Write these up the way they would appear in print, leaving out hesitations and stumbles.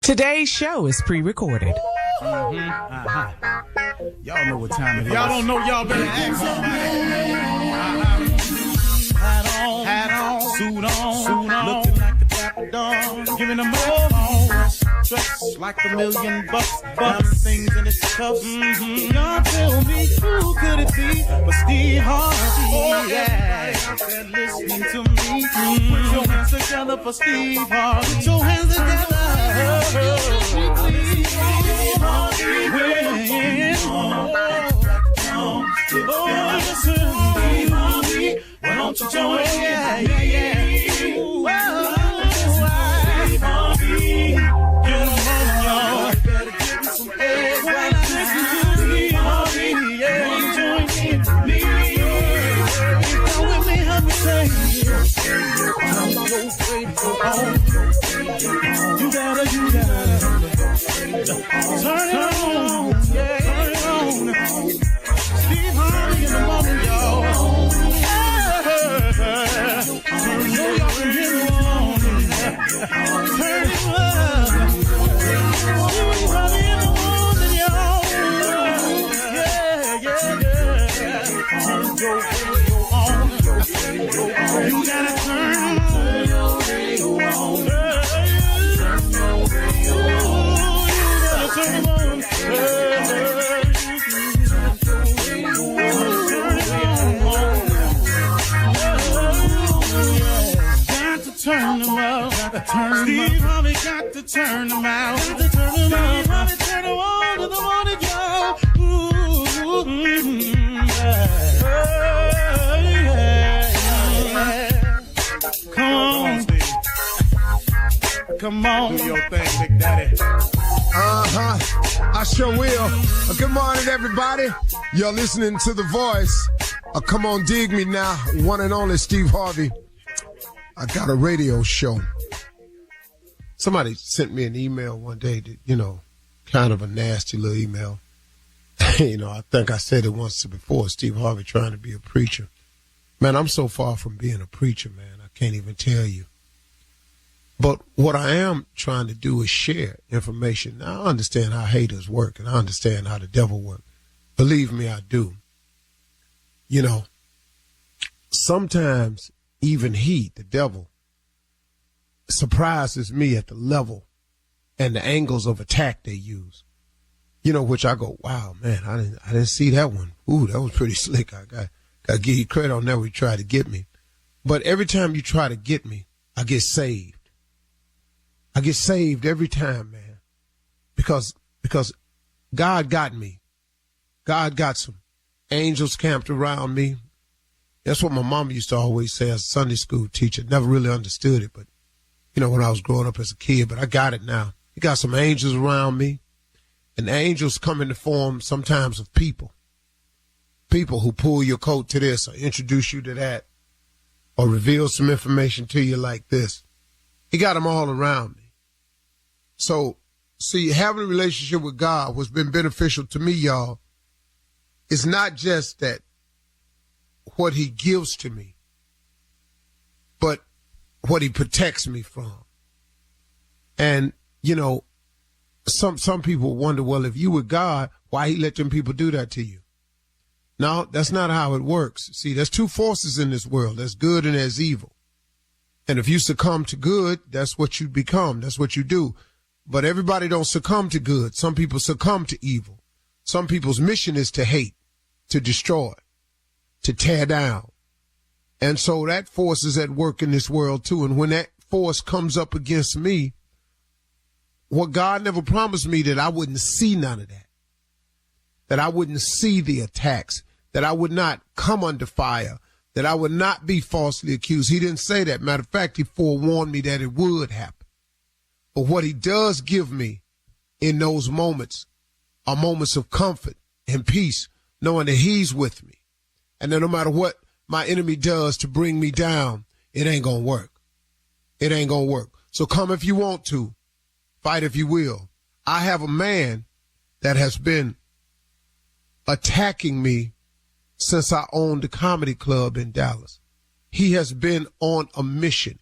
Today's show is pre-recorded. Y'all know what time it is. Y'all don't know, y'all better ask somebody. Hat on, suit on, looking like the Dapper Dawn, giving them all dressed like $1,000,000, bucks, things in its cuffs. Y'all tell me who could it be but Steve Harvey? Oh yeah, everybody listening to me. Put your hands together for Steve Harvey. Put your hands together. Why don't you join? Yeah. Get on, y'all. Better give me some eggs. Why not listen to Steve Harvey? Yeah, join in me. Come with me, help me say. I'm so grateful. You gotta turn it on. Yeah, turn it on. Steve Harvey in the morning, y'all. You gotta turn your radio on. Turn them out. Steve Harvey got to turn them out. Steve Harvey turn them on to the morning, y'all. Come on, Steve. Come on. Do your thing, Big Daddy. I sure will. Good morning, everybody. You're listening to The Voice. Come on, dig me now. One and only Steve Harvey. I got a radio show. Somebody sent me an email one day that, kind of a nasty little email. I think I said it once before, Steve Harvey trying to be a preacher. Man, I'm so far from being a preacher, man. I can't even tell you. But what I am trying to do is share information. Now, I understand how haters work, and I understand how the devil works. Believe me, I do. Sometimes even he, the devil, surprises me at the level and the angles of attack they use. Which I go, wow, man, I didn't see that one. Ooh, that was pretty slick. I got to give you credit on that when you try to get me. But every time you try to get me, I get saved. I get saved every time, man, because God got me. God got some angels camped around me. That's what my mom used to always say as a Sunday school teacher. Never really understood it, but, when I was growing up as a kid, but I got it now. He got some angels around me, and angels come in the form sometimes of people. People who pull your coat to this or introduce you to that or reveal some information to you like this. He got them all around me. So, see, having a relationship with God, what's been beneficial to me, y'all, is not just that what he gives to me, but what he protects me from. And, some people wonder, well, if you were God, why he let them people do that to you? No, that's not how it works. See, there's two forces in this world. There's good and there's evil. And if you succumb to good, that's what you become. That's what you do. But everybody don't succumb to good. Some people succumb to evil. Some people's mission is to hate, to destroy, to tear down. And so that force is at work in this world too. And when that force comes up against me, what God never promised me that I wouldn't see none of that I wouldn't see the attacks, that I would not come under fire, that I would not be falsely accused. He didn't say that. Matter of fact, he forewarned me that it would happen. But what he does give me in those moments are moments of comfort and peace, knowing that he's with me. And that no matter what my enemy does to bring me down, it ain't going to work. It ain't going to work. So come if you want to, fight if you will. I have a man that has been attacking me since I owned the comedy club in Dallas. He has been on a mission.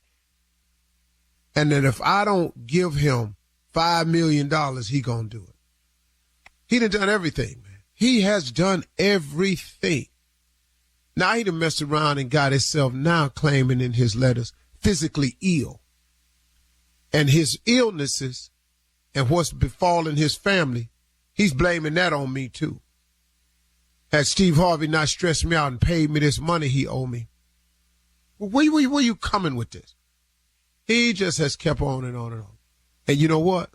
And that if I don't give him $5 million, he gonna do it. He done everything, man. He has done everything. Now he done messed around and got himself now claiming in his letters physically ill. And his illnesses and what's befallen his family, he's blaming that on me too. Had Steve Harvey not stressed me out and paid me this money he owed me. Well, where you coming with this? He just has kept on and on and on. And you know what?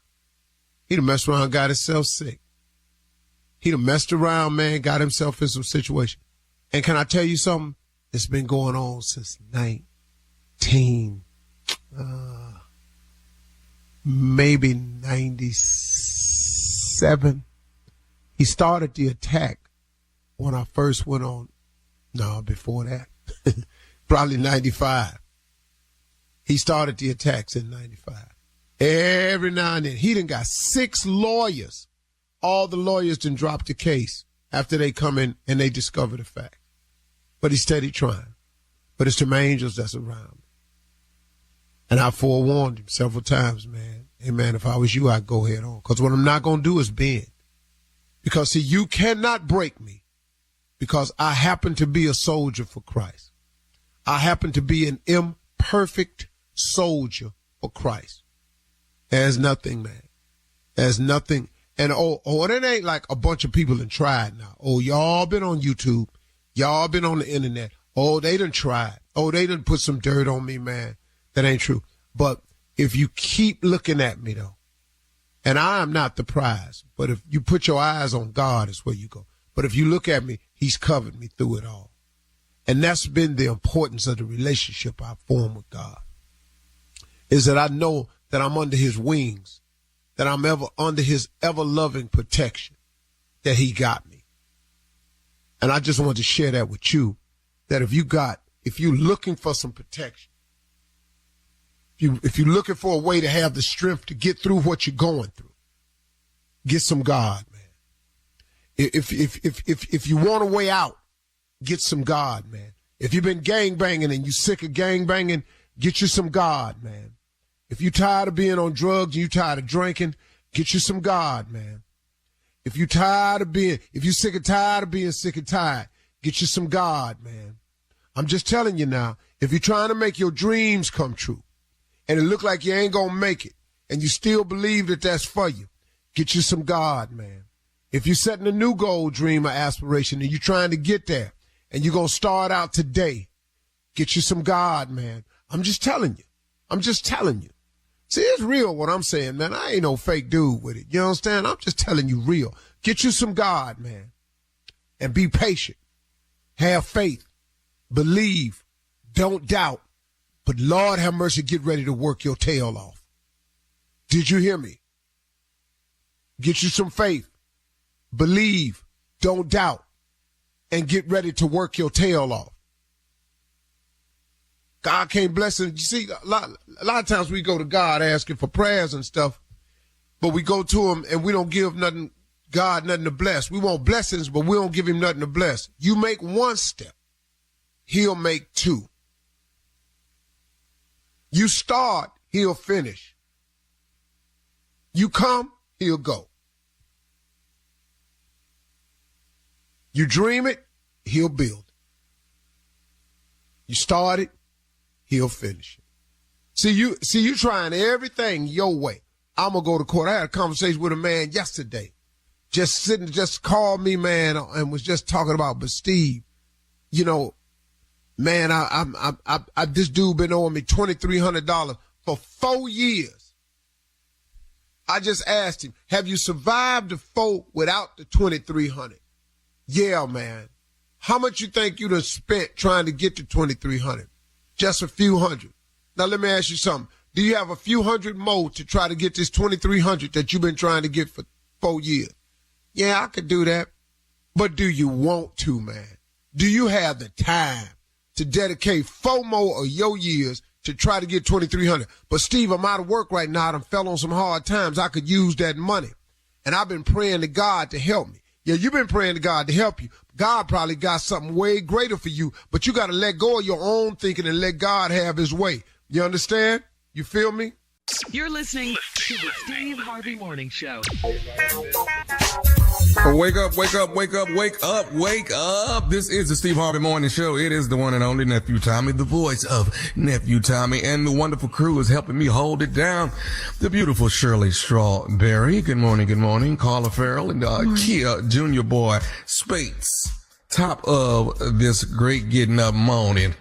He done messed around and got himself sick. He done messed around, man, got himself in some situation. And can I tell you something? It's been going on since maybe 97. He started the attack when I first went on. No, before that. Probably 95. He started the attacks in 95. Every now and then. He done got 6 lawyers. All the lawyers done dropped the case after they come in and they discover the fact. But he's steady trying. But it's them angels that's around me. And I forewarned him several times, man. Hey, man, if I was you, I'd go head on. Because what I'm not going to do is bend. Because, see, you cannot break me because I happen to be a soldier for Christ. I happen to be an imperfect soldier for Christ. There's nothing, man. There's nothing. And, it ain't like a bunch of people done tried now. Oh, y'all been on YouTube. Y'all been on the internet. Oh, they done tried. Oh, they done put some dirt on me, man. That ain't true. But if you keep looking at me, though, and I am not the prize, but if you put your eyes on God, is where you go. But if you look at me, he's covered me through it all. And that's been the importance of the relationship I form with God, is that I know that I'm under his wings, that I'm ever under his ever-loving protection, that he got me. And I just want to share that with you, that if you're looking for some protection, if you're looking for a way to have the strength to get through what you're going through, get some God, man. If you want a way out, get some God, man. If you've been gangbanging and you sick of gangbanging, get you some God, man. If you're tired of being on drugs and you're tired of drinking, get you some God, man. If you're sick and tired of being sick and tired, get you some God, man. I'm just telling you now, if you're trying to make your dreams come true and it look like you ain't gonna make it and you still believe that that's for you, get you some God, man. If you're setting a new goal, dream, or aspiration and you're trying to get there and you're gonna start out today, get you some God, man. I'm just telling you. See, it's real what I'm saying, man. I ain't no fake dude with it. You understand? I'm just telling you real. Get you some God, man. And be patient. Have faith. Believe. Don't doubt. But Lord have mercy, get ready to work your tail off. Did you hear me? Get you some faith. Believe. Don't doubt. And get ready to work your tail off. God can't bless it. You see, a lot of times we go to God asking for prayers and stuff, but we go to him and we don't give God nothing to bless. We want blessings, but we don't give him nothing to bless. You make one step, he'll make 2. You start, he'll finish. You come, he'll go. You dream it, he'll build. You start it, he'll finish it. See, you trying everything your way. I'm going to go to court. I had a conversation with a man yesterday. Just called me, man, and was just talking about, but Steve, you know, man, this dude been owing me $2,300 for 4 years. I just asked him, have you survived the 4 without the $2,300? Yeah, man. How much you think you done spent trying to get to $2,300? Just a few hundred. Now, let me ask you something. Do you have a few hundred more to try to get this $2,300 that you've been trying to get for 4 years? Yeah, I could do that. But do you want to, man? Do you have the time to dedicate 4 more of your years to try to get $2,300? But, Steve, I'm out of work right now. I done fell on some hard times. I could use that money. And I've been praying to God to help me. Yeah, you've been praying to God to help you. God probably got something way greater for you, but you got to let go of your own thinking and let God have his way. You understand? You feel me? You're listening to the Steve Harvey Morning Show. Wake up, wake up, wake up, wake up, wake up. This is the Steve Harvey Morning Show. It is the one and only Nephew Tommy, the voice of Nephew Tommy, and the wonderful crew is helping me hold it down. The beautiful Shirley Strawberry. Good morning. Carla Farrell and Kia Junior Boy Spates. Top of this great getting up morning.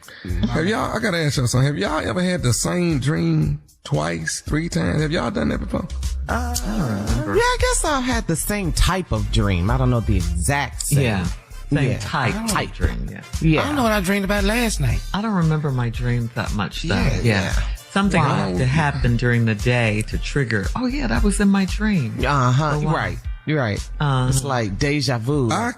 Have y'all, I gotta ask y'all something. Have y'all ever had the same dream twice, 3 times? Have y'all done that before? Yeah, I guess I've had the same type of dream. I don't know the exact same. Yeah. Same type dream. Yeah. I don't know what I dreamed about last night. I don't remember my dreams that much though. Yeah. Something had to happen during the day to trigger. Oh yeah, that was in my dream. Uh-huh. You're right. It's like deja vu. I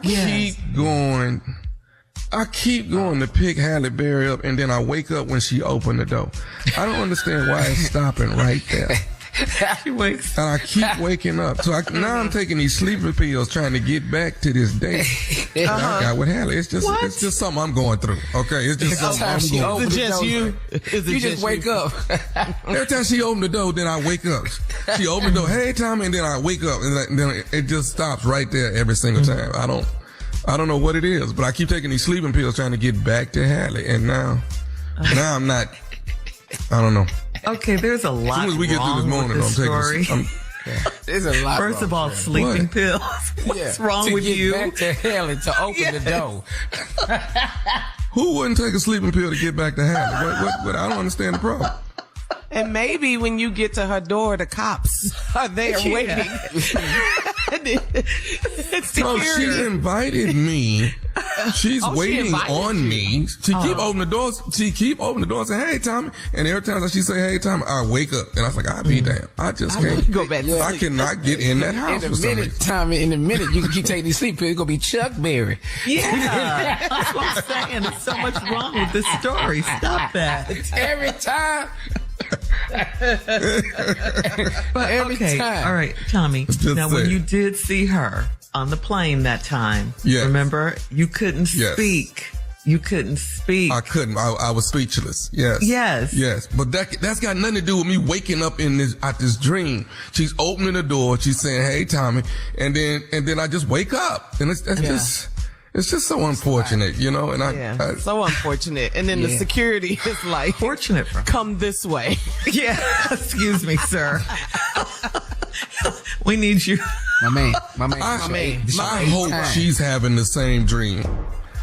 keep going to pick Halle Berry up, and then I wake up when she opened the door. I don't understand why it's stopping right there. She wakes. And I keep waking up. So now I'm taking these sleeping pills trying to get back to this day that I got with Halle. It's just something I'm going through. Okay, it's just something I'm going through. Is it just you? You just wake up. Every time she opened the door, then I wake up. She opened the door, hey Tommy, and then I wake up, and then it just stops right there every single time. I don't know what it is, but I keep taking these sleeping pills trying to get back to Halle, and now I'm not. I don't know. Okay, there's a lot. As soon as we get through this morning, I'm taking. There's a lot. First of all, sleeping pills. What's wrong with you? To get back to Halle to open the door. Who wouldn't take a sleeping pill to get back to Halle? What? I don't understand the problem. And maybe when you get to her door, the cops are there waiting. So she invited me. She's waiting on me. She keep opening the doors. She keep opening the door and say, hey, Tommy. And every time that she say, hey, Tommy, I wake up. And I was like, I'll be damn. I just can't. Go back to sleep. I cannot get in that house. In a minute, you can keep taking these sleep pills. It's going to be Chuck Berry. Yeah. That's what I'm saying. There's so much wrong with this story. Stop that. Every time. But Every time. All right, Tommy. Now, when you did see her on the plane that time, remember, you couldn't speak. You couldn't speak. I couldn't. I was speechless. Yes. Yes. But that's got nothing to do with me waking up at this dream. She's opening the door. She's saying, "Hey, Tommy," and then I just wake up, and it's just so unfortunate, you know. And so unfortunate. And then the security is like, fortunate for her. Come this way. Yeah. Excuse me, sir. We need you. My man. I hope she's having the same dream.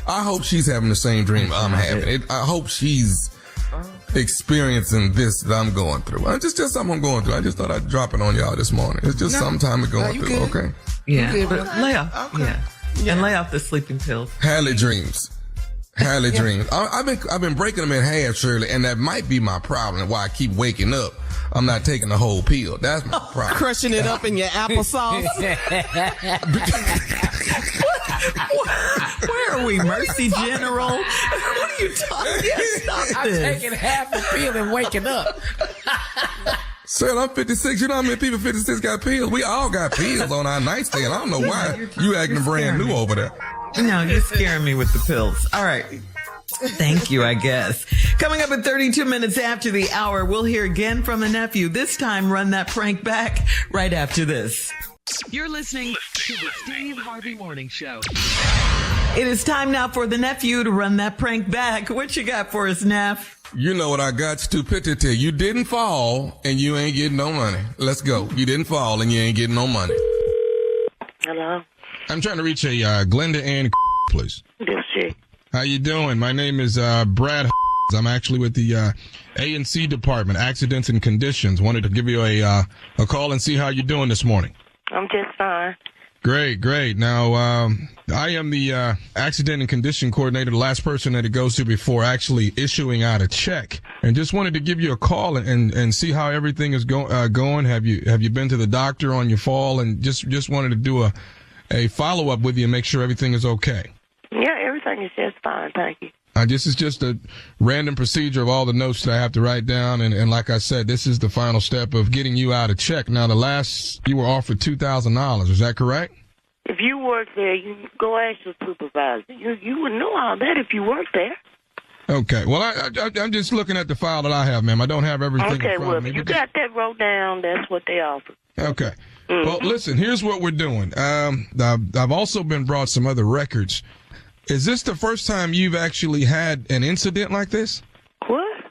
I hope she's having the same dream I'm having. I hope she's experiencing this that I'm going through. It's just something I'm going through. I just thought I'd drop it on y'all this morning. It's just something I'm going through. Good. Okay. Yeah. But lay off. Okay. Yeah. And lay off the sleeping pills. Halle dreams. I've been breaking them in half, Shirley, and that might be my problem. Why I keep waking up. I'm not taking the whole pill. That's my problem. Crushing it up in your applesauce. Where are we, Mercy General? What are you talking about? I'm taking half the pill and waking up. Sir, I'm 56. You know how many people 56 got pills? We all got pills on our nightstand. I don't know why you acting brand new over there. No, you're scaring me with the pills. All right. Thank you, I guess. Coming up at 32 minutes after the hour, we'll hear again from the nephew. This time, run that prank back right after this. You're listening to the Steve Harvey Morning Show. It is time now for the nephew to run that prank back. What you got for us, Neff? You know what I got? Stupidity. You didn't fall and you ain't getting no money. Let's go. You didn't fall and you ain't getting no money. Hello? I'm trying to reach a Glenda Ann, please. This chick. How you doing? My name is Brad. I'm actually with the A&C department, accidents and conditions. Wanted to give you a call and see how you're doing this morning. I'm just fine. Great. Now, I am the accident and condition coordinator, the last person that it goes to before actually issuing out a check. And just wanted to give you a call and see how everything is going. Have you been to the doctor on your fall? And just wanted to do a follow-up with you and make sure everything is okay. Yeah, everything is just fine. Thank you. This is just a random procedure of all the notes that I have to write down. And like I said, this is the final step of getting you out a check. Now, the last you were offered $2,000. Is that correct? If you work there, you go ask your supervisor. You would know all that if you work there. Okay. Well, I'm just looking at the file that I have, ma'am. I don't have everything Okay, in front well, of me. if you but got that wrote down, that's what they offer. Okay. Well, listen, here's what we're doing. I've also been brought some other records. Is this the first time you've actually had an incident like this? What?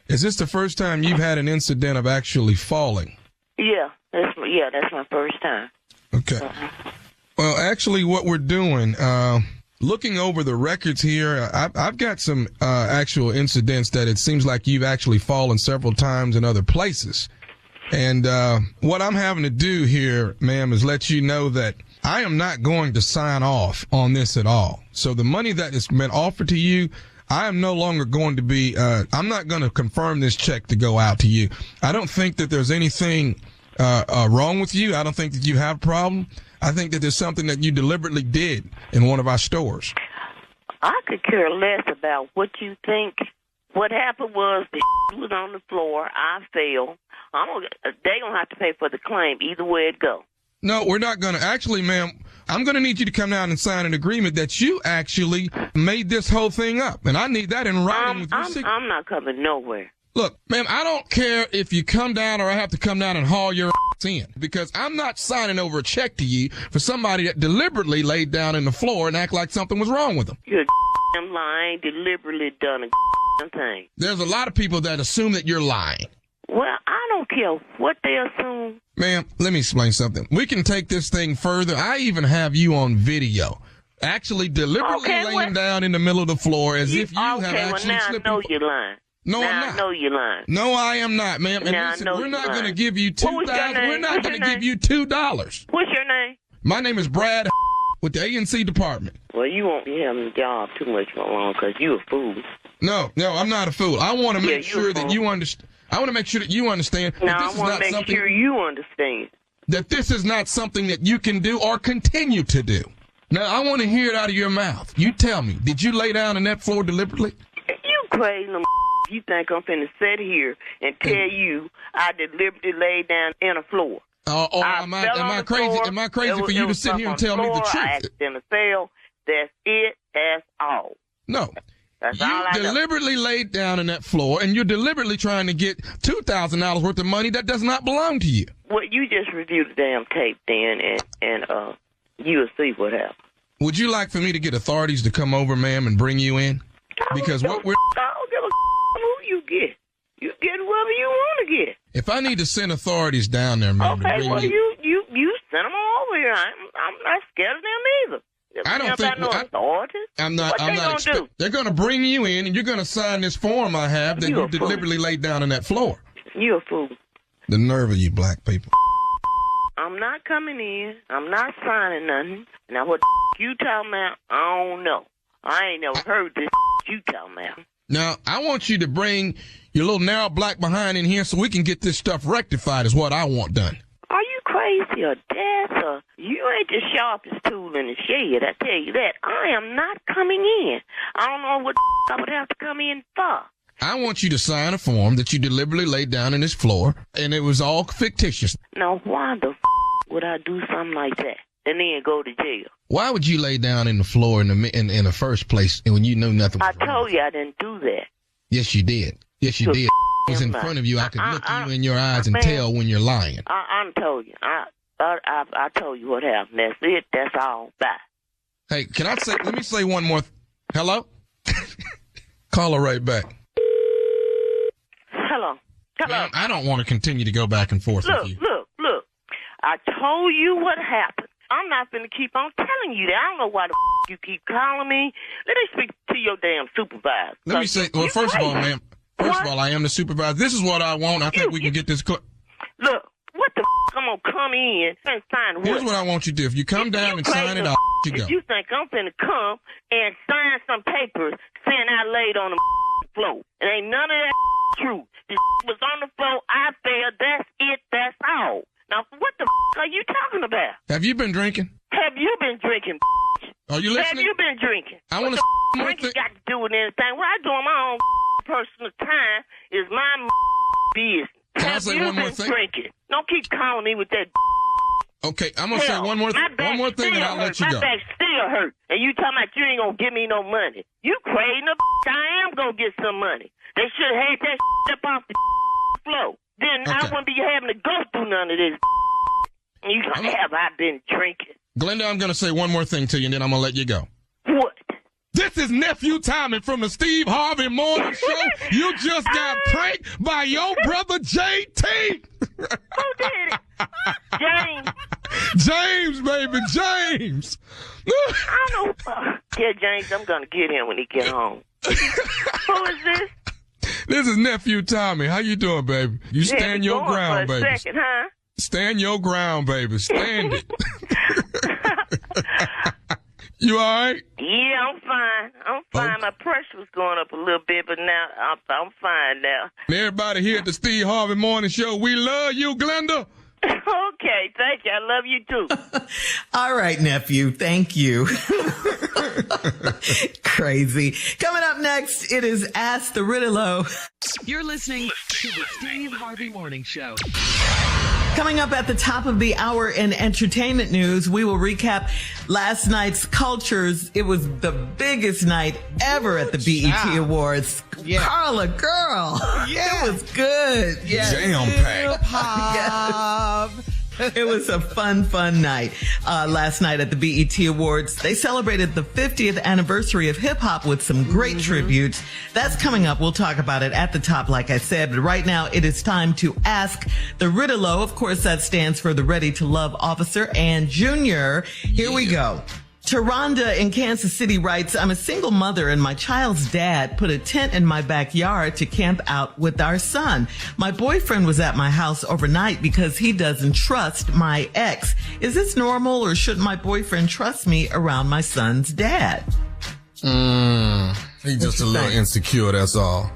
Is this the first time you've had an incident of actually falling? Yeah, that's my first time. Okay. Well, actually, what we're doing, looking over the records here, I've got some actual incidents that it seems like you've actually fallen several times in other places. And what I'm having to do here, ma'am, is let you know that I am not going to sign off on this at all. So the money that has been offered to you, I am no longer going to be, I'm not going to confirm this check to go out to you. I don't think that there's anything wrong with you. I don't think that you have a problem. I think that there's something that you deliberately did in one of our stores. I could care less about what you think. What happened was the was on the floor. I fell. They don't have to pay for the claim either way it go. No, we're not going to. Actually, ma'am, I'm going to need you to come down and sign an agreement that you actually made this whole thing up. And I need that in writing with your signature. I'm not coming nowhere. Look, ma'am, I don't care if you come down or I have to come down and haul your ass in, because I'm not signing over a check to you for somebody that deliberately laid down in the floor and act like something was wrong with them. You're lying, deliberately done a thing. There's a lot of people that assume that you're lying. Well, I don't care what they assume. Ma'am, let me explain something. We can take this thing further. I even have you on video, actually deliberately laying down in the middle of the floor as if you have actually slipped. I know you're lying. No, I'm not. I know you're lying. No, I am not, ma'am. And listen, we're not going to give you $2,000. We're not going to give you $2. What's your name? My name is Brad with the A&C department. Well, you won't be having a job too much for long because you a fool. No, I'm not a fool. I want to make sure that you understand. I want to make sure that you understand that this is not something. I want to make sure you understand that this is not something that you can do or continue to do. Now, I want to hear it out of your mouth. You tell me, did you lay down on that floor deliberately? You crazy. You think I'm finna sit here and tell you I deliberately laid down in the floor? Am I crazy? Am I crazy for you to sit here and tell me the truth? I accidentally fell. That's it. That's all. No. You deliberately laid down on that floor, and you're deliberately trying to get $2,000 worth of money that does not belong to you. Well, you just review the damn tape then, and you'll see what happens. Would you like for me to get authorities to come over, ma'am, and bring you in? Because what we're... I don't give a who you get. You get whoever you want to get. If I need to send authorities down there, ma'am, okay, well, you send them over here. I'm not scared of them either. I don't think I'm not. They're going to bring you in, and you're going to sign this form I have that you deliberately laid down on that floor. You're a fool. The nerve of you black people. I'm not coming in. I'm not signing nothing. Now, what you talking about, I don't know. I ain't never heard this you talking about. Now, I want you to bring your little narrow black behind in here so we can get this stuff rectified is what I want done. Are you crazy or deaf? Or you ain't the sharpest tool in the shed, I tell you that. I am not coming in. I don't know what I would have to come in for. I want you to sign a form that you deliberately laid down on this floor, and it was all fictitious. Now, why the would I do something like that and then go to jail? Why would you lay down in the floor in the first place when you knew nothing was wrong? I told you I didn't do that. Yes, you did. Yes, you did. It was in front of you. I could look you in your eyes and tell when you're lying. I told you. I told you what happened. That's it. That's all. Bye. Hey, let me say one more. Hello? Call her right back. Hello. Ma'am, I don't want to continue to go back and forth with you. Look. I told you what happened. I'm not going to keep on telling you that. I don't know why the you keep calling me. Let me speak to your damn supervisor. Let me say, well, first of all, ma'am, of all, I am the supervisor. This is what I want. I think we can get this. Look, what the I'm going to come in and sign what? Here's what I want you to do. If you come down and sign it, I'll you go. If you think I'm going to come and sign some papers saying I laid on the floor, it ain't none of that true. This was on the floor. I fell. That's it. That's all. Now, what the are you talking about? Have you been drinking? Have you been drinking? Are you listening? Have you been drinking? I want to drinking got to do with anything. What I do on my own personal time is my business. Can I say one more thing? Drinking? Don't keep calling me with that. Okay, I'm gonna say one more thing, and I'll let you go. My back still still hurt. And you talking about you ain't gonna give me no money. You crazy the I am gonna get some money. They should have had that up off the floor. Then I wouldn't be having to go through none of this. You have I been drinking? Glenda, I'm going to say one more thing to you, and then I'm going to let you go. What? This is Nephew Tommy from the Steve Harvey Morning Show. You just got pranked by your brother JT. Who did it? James. James, baby, James. I don't know. Yeah, James, I'm going to get him when he get home. Who is this? This is Nephew Tommy. How you doing, baby? You stand your ground, for a baby. Second, huh? Stand your ground, baby. Stand it. You all right? Yeah, I'm fine. I'm fine. Okay. My pressure was going up a little bit, but now I'm fine now. And everybody here at the Steve Harvey Morning Show, we love you, Glenda. Okay, thank you. I love you too. All right, nephew. Thank you. Crazy. Coming up next, it is Ask the Riddle-O. You're listening to the Steve Harvey Morning Show. Coming up at the top of the hour in entertainment news, we will recap last night's cultures. It was the biggest night ever at the BET Awards. Yeah. Carla, girl. Yeah. It was good. Yeah. Jam-packed. It was a fun night last night at the BET Awards. They celebrated the 50th anniversary of hip hop with some great tributes. That's coming up. We'll talk about it at the top, like I said. But right now, it is time to ask the Riddle-O. Of course, that stands for the Ready to Love Officer. And Junior, here we go. Taronda in Kansas City writes, I'm a single mother and my child's dad put a tent in my backyard to camp out with our son. My boyfriend was at my house overnight because he doesn't trust my ex. Is this normal or should my boyfriend trust me around my son's dad? He's just a little insecure, that's all.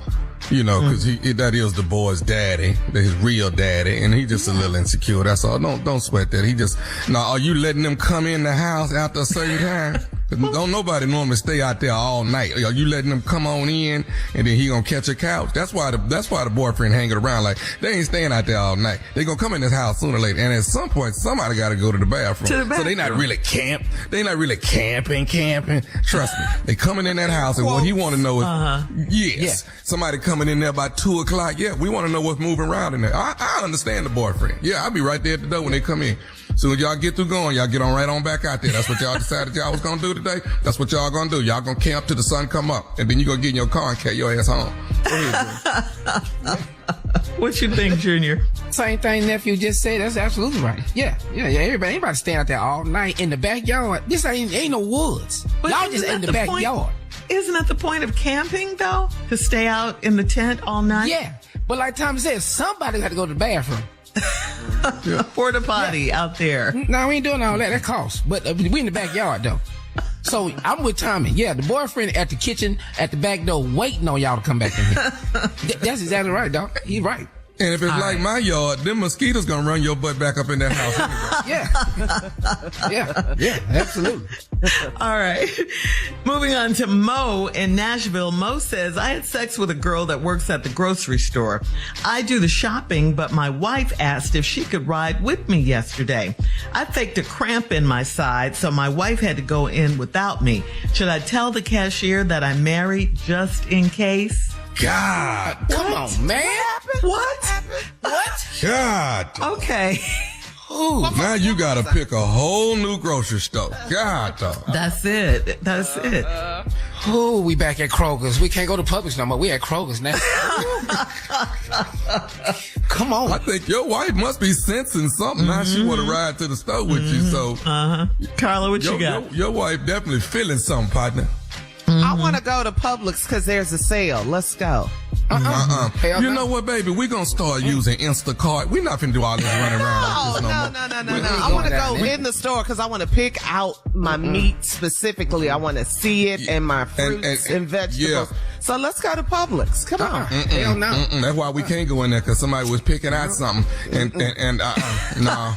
You know, because that is the boy's daddy, his real daddy, and he just a little insecure. That's all. Don't sweat that. Now, are you letting them come in the house after a certain time? Don't nobody normally stay out there all night. Are you letting them come on in and then he gonna catch a couch? That's why the boyfriend hanging around like they ain't staying out there all night. They gonna come in this house sooner or later, and at some point somebody got to go to the bathroom. So they not really They not really camping. Trust me, they coming in that house, and what he want to know is somebody coming in there by 2:00. Yeah, we want to know what's moving around in there. I understand the boyfriend. Yeah, I'll be right there at the door when they come in. So when y'all get through going, y'all get on right on back out there. That's what y'all decided y'all was gonna do today. That's what y'all gonna do. Y'all gonna camp till the sun come up, and then you gonna get in your car and carry your ass home. Go ahead, What you think, Junior? Same thing nephew just said. That's absolutely right. Yeah. Everybody staying out there all night in the backyard. This ain't no woods. But y'all just in the backyard. Isn't that the point of camping, though? To stay out in the tent all night? Yeah. But like Tommy said, somebody got to go to the bathroom. A porta potty out there. No, we ain't doing all that. That costs. But we in the backyard, though. So I'm with Tommy. Yeah, the boyfriend at the kitchen, at the back door, waiting on y'all to come back in here. That's exactly right, dog. He's right. And if it's like my yard, them mosquitoes gonna run your butt back up in that house anyway. Yeah, absolutely. All right. Moving on to Mo in Nashville. Mo says, I had sex with a girl that works at the grocery store. I do the shopping, but my wife asked if she could ride with me yesterday. I faked a cramp in my side, so my wife had to go in without me. Should I tell the cashier that I'm married just in case? God. Come on, man. What? God. Okay. Ooh, now you gotta pick a whole new grocery store. God, dog. That's it. Oh, we back at Kroger's. We can't go to Publix no more. We at Kroger's now. Come on. I think your wife must be sensing something. Now she want to ride to the store with you. So, Carla, what you got? Your wife definitely feeling something, partner. I want to go to Publix because there's a sale. Let's go. You know what, baby? We're going to start using Instacart. We're not going to do all this running around. No. I want to go in the store because I want to pick out my meat specifically. I want to see it and my fruits and vegetables. Yeah. So let's go to Publix. Come on. Hell no. That's why we can't go in there, because somebody was picking out something. No.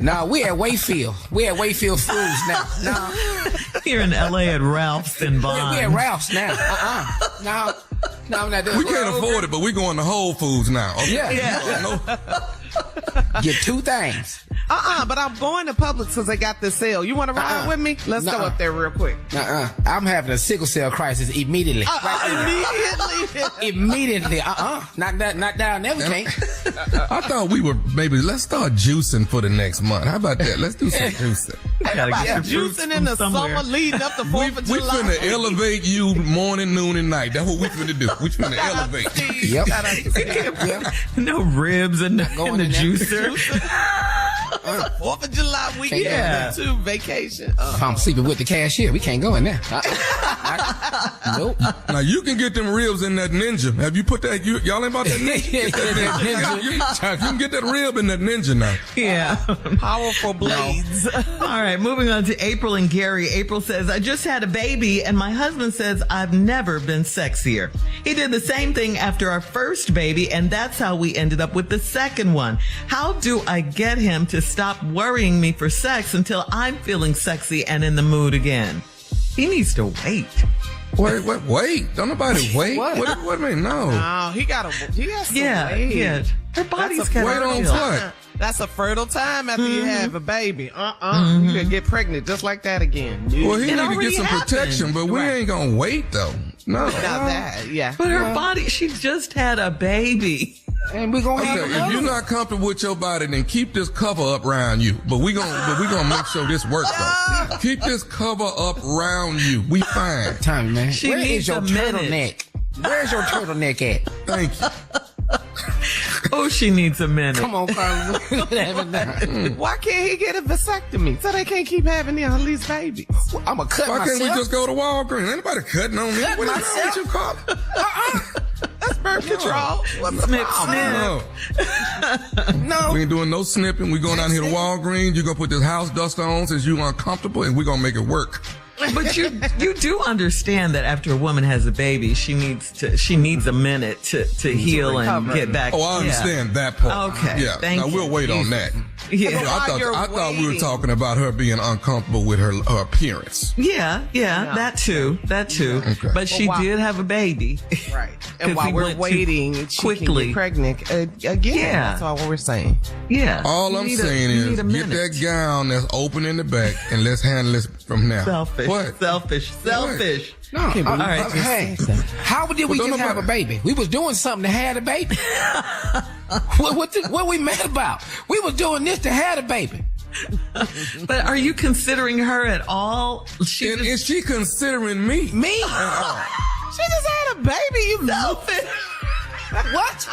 No, we at Wayfield. We at Wayfield Foods now. No. Here in L.A. at Ralph's and Vons. We at Ralph's now. No, I'm not doing We can't afford it, but we're going to Whole Foods now. Okay? Yeah. Get two things. But I'm going to Publix because they got this sale. You want to ride with me? Let's go up there real quick. I'm having a sickle cell crisis immediately. Immediately. Not down there. We can't. I thought we were let's start juicing for the next month. How about that? Let's do some juicing. Juicing in the summer leading up to 4th of July. We finna elevate you morning, noon, and night. That's what we finna do. We finna elevate. Yep. No ribs in the juicer. 4th of July weekend to vacation. I'm sleeping with the cashier. We can't go in there. Nope. Now you can get them ribs in that Ninja. Have you put that? Y'all ain't about that Ninja. You can get that rib in that Ninja now. Yeah. Powerful blades. All right, moving on to April and Gary. April says, I just had a baby and my husband says I've never been sexier. He did the same thing after our first baby and that's how we ended up with the second one. How do I get him to stop worrying me for sex until I'm feeling sexy and in the mood again? He needs to wait. Wait. Don't nobody wait. What do you mean? No. No, he has to wait. Yeah. Her body's got wait on what? That's a fertile time after you have a baby. You can get pregnant just like that again. Well, he need to get some protection, but we ain't gonna wait though. No. Not that, yeah. But her body, she just had a baby. And we're gonna have if you're not comfortable with your body, then keep this cover up around you. But we gonna make sure this works though. Keep this cover up around you. We fine. Time, man. Where is your turtleneck? Where's your turtleneck at? Thank you. Oh, she needs a minute. Come on, Carla. Why can't he get a vasectomy so they can't keep having all these babies? I'm gonna cut myself. Why can't we just go to Walgreens? Anybody cutting on me? What you call it? That's birth control. What's Snip. No. We ain't doing no snipping. We going down here to Walgreens. You're gonna put this house dust on since you uncomfortable, and we're gonna make it work. But you do understand that after a woman has a baby, she needs a minute to heal and get back. Oh, I understand that part. Okay. Yeah. Thank now you. we'll wait on that. Yeah. I thought we were talking about her being uncomfortable with her appearance. Yeah, that too. Okay. But she did have a baby. Right. And while we're waiting, she can get pregnant again. Yeah. That's all we're saying. Yeah. All I'm saying is get that gown that's open in the back and let's handle this from now. Selfish. What? Selfish. No. All right. Hey, how did we just have a baby? We was doing something to have a baby. What we mad about? We was doing this to have a baby. But are you considering her at all? Is she considering me? Me? She just had a baby, you selfish. What?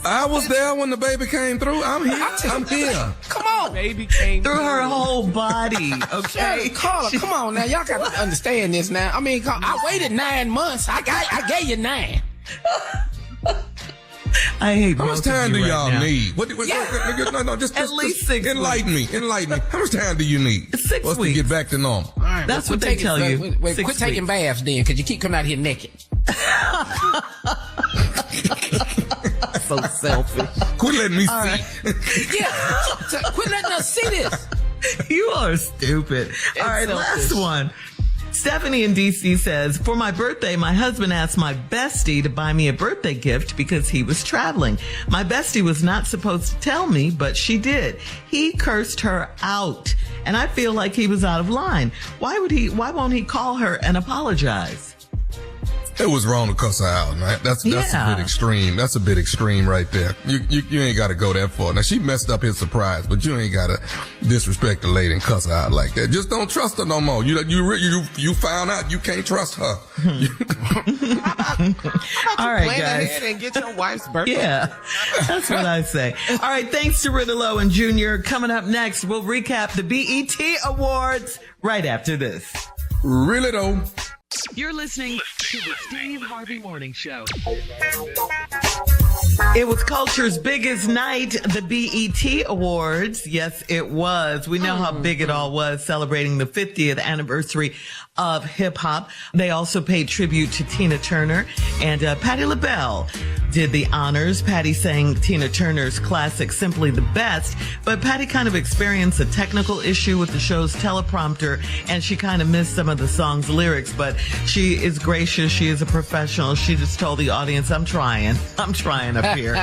I was there when the baby came through. I'm here. I'm here. Come on. Baby came through her whole body. Okay. Carla, come on now. Y'all got to understand this now. I mean, I waited 9 months. I gave you 9. I hate How much time do y'all need? No, just at least 6 enlighten me. How much time do you need? 6 weeks. To get back to normal. All right, that's what they tell you. Quit taking baths then, because you keep coming out here naked. So selfish. Quit letting me see. Yeah. Quit letting us see this. You are stupid. All right, last one. Stephanie in DC says, for my birthday, my husband asked my bestie to buy me a birthday gift because he was traveling. My bestie was not supposed to tell me, but she did. He cursed her out, and I feel like he was out of line. Why won't he call her and apologize? It was wrong to cuss her out. Right? That's a bit extreme. That's a bit extreme right there. You ain't got to go that far. Now, she messed up his surprise, but you ain't got to disrespect the lady and cuss her out like that. Just don't trust her no more. You found out you can't trust her. All right, guys. Ahead and get your wife's birthday. Yeah, that's what I say. All right, thanks to Ridolo and Junior. Coming up next, we'll recap the BET Awards right after this. Really though. You're listening to the Steve Harvey Morning Show. It was culture's biggest night, the BET Awards. Yes, it was. We know how big it all was, celebrating the 50th anniversary of hip hop. They also paid tribute to Tina Turner, and Patti LaBelle did the honors. Patti sang Tina Turner's classic Simply the Best, but Patti kind of experienced a technical issue with the show's teleprompter, and she kind of missed some of the song's lyrics, but she is gracious. She is a professional. She just told the audience, I'm trying up up here.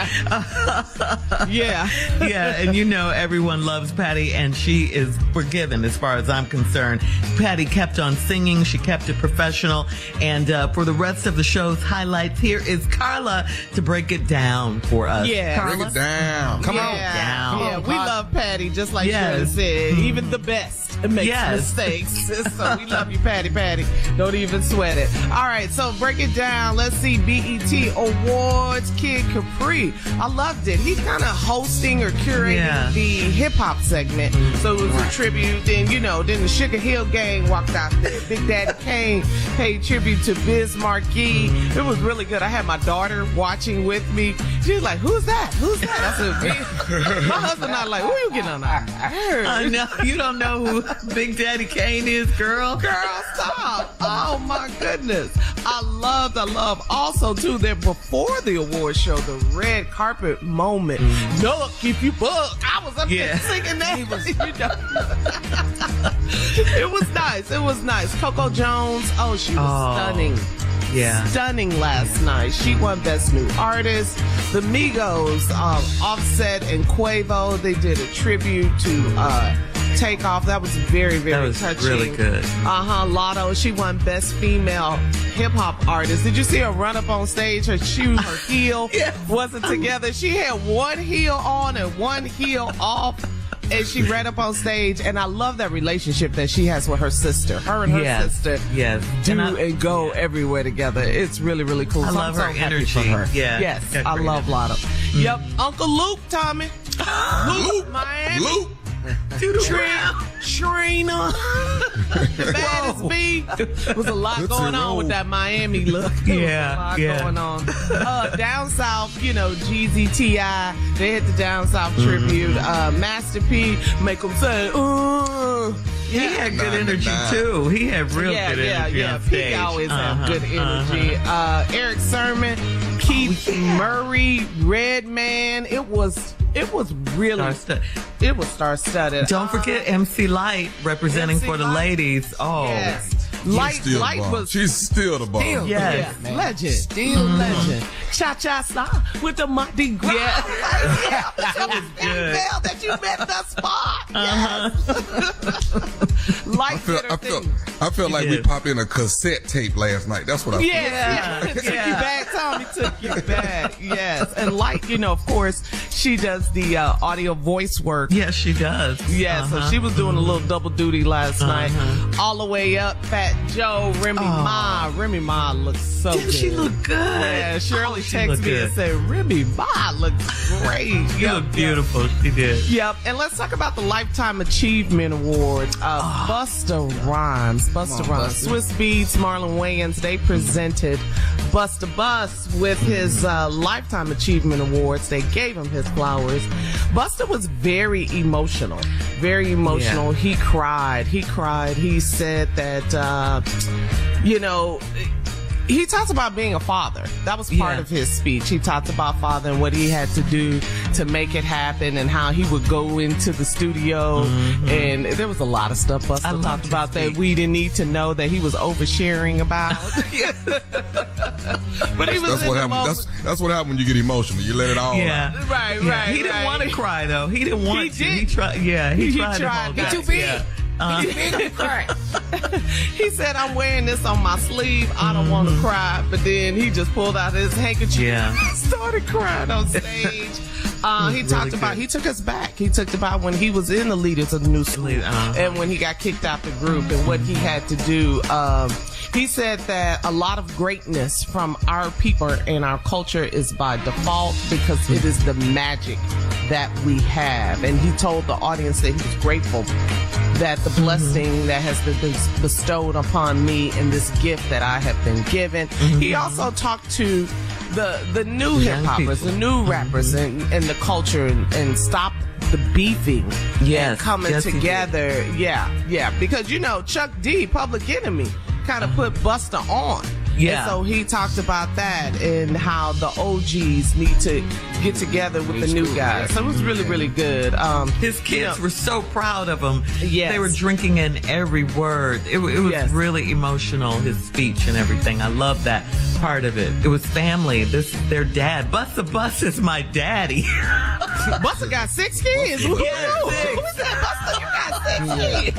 Yeah. Yeah, and you know everyone loves Patty, and she is forgiven as far as I'm concerned. Patty kept on singing. She kept it professional. And for the rest of the show's highlights, here is Carla to break it down for us. Yeah. Carla? Break it down. Come on. Down. Yeah, we love Patty, just like Yes. Shirley said. Even the best makes Yes. mistakes. So we love you, Patty. Don't even sweat it. All right, so break it down. Let's see. BET Awards, Kid Capri. I loved it. He's kind of hosting or curating the hip-hop segment. So it was a tribute. Then, then the Sugar Hill Gang walked out there. Big Daddy Kane paid tribute to Biz Markie. It was really good. I had my daughter watching with me. She was like, who's that? Who's that? I said, my husband and I like, who are you getting on our nerves? I know. You don't know who Big Daddy Kane is, girl. Girl, stop. Oh, my goodness. I love. Also, too, that before the award show, the red carpet moment. Duck if you buck. I was up there singing that. It was nice. Coco Jones. Oh, she was stunning. Yeah. Stunning last night. She won Best New Artist. The Migos, Offset and Quavo, they did a tribute to Takeoff. That was very, very touching. Really good. Lotto, she won Best Female Hip Hop Artist. Did you see her run up on stage? Her heel wasn't together. She had one heel on and one heel off. And she ran up on stage, and I love that relationship that she has with her sister. Her and her sister do and go everywhere together. It's really, really cool. I love her energy. For her. Yeah. Yes, I love Lotto. Yep. Uncle Luke, Tommy. Luke, Miami. Luke. Trina. The baddest bee. There was a lot going on with that Miami look. There was a lot going on. Down South, Jeezy, T.I. They had the Down South tribute. Master P, make them say, He had good energy, too. He had real good energy on stage. He always have good energy. Eric Sermon, Keith Murray, Redman. It was really star-studded. Don't forget MC Light representing MC for the Light. ladies. Oh, Yes. Light was She's still the bomb. yes. legend. Still legend. Cha-cha-sa with the Mardi Gras. Yeah. That was good. that you met the spot. Yes. Light I felt like we popped in a cassette tape last night. That's what I felt. Yeah. Took you back, Tommy. Took you back. Yes. And Light, of course, she does the audio voice work. Yes, she does. Yeah, so she was doing a little double duty last night. All the way up, Fat Joe, Remy Ma. Remy Ma looks so Didn't good. she look good? Yeah, Shirley she texted looked me good. and said, Remy Ma looks great. She looked beautiful. She did. Yep, and let's talk about the Lifetime Achievement Award. Busta Rhymes. Swiss Beats, Marlon Wayans, they presented Busta Bus with his Lifetime Achievement Awards. They gave him his flowers. Busta was very emotional. Very emotional. Yeah. He cried. He said that, he talks about being a father. That was part of his speech. He talked about father and what he had to do to make it happen and how he would go into the studio. And there was a lot of stuff Busta talked about that we didn't need to know that he was oversharing about. But he was that's what happened when you get emotional. You let it all out. Right. He didn't want to cry, though. He didn't want to. He tried. Yeah, he tried. He too big. Yeah. He said, I'm wearing this on my sleeve. I don't want to cry. But then he just pulled out his handkerchief and started crying on stage. He talked about, he took us back. He talked about when he was in the Leaders of the New School and when he got kicked out the group and what he had to do. He said that a lot of greatness from our people and our culture is by default because it is the magic that we have. And he told the audience that he was grateful that the blessing that has been bestowed upon me and this gift that I have been given. He also talked to the new hip-hoppers, the new rappers and the culture and stop the beefing and coming together. Yeah. Because, Chuck D, Public Enemy, kind of put Busta on. Yeah. And so he talked about that and how the OGs need to get together with the new guys. So it was really, really good. His kids were so proud of him. Yes. They were drinking in every word. It was really emotional, his speech and everything. I love that part of it. It was family. This is their dad. Busta Bus is my daddy. Busta got 6 kids. Who said, Busta, you got 6 kids?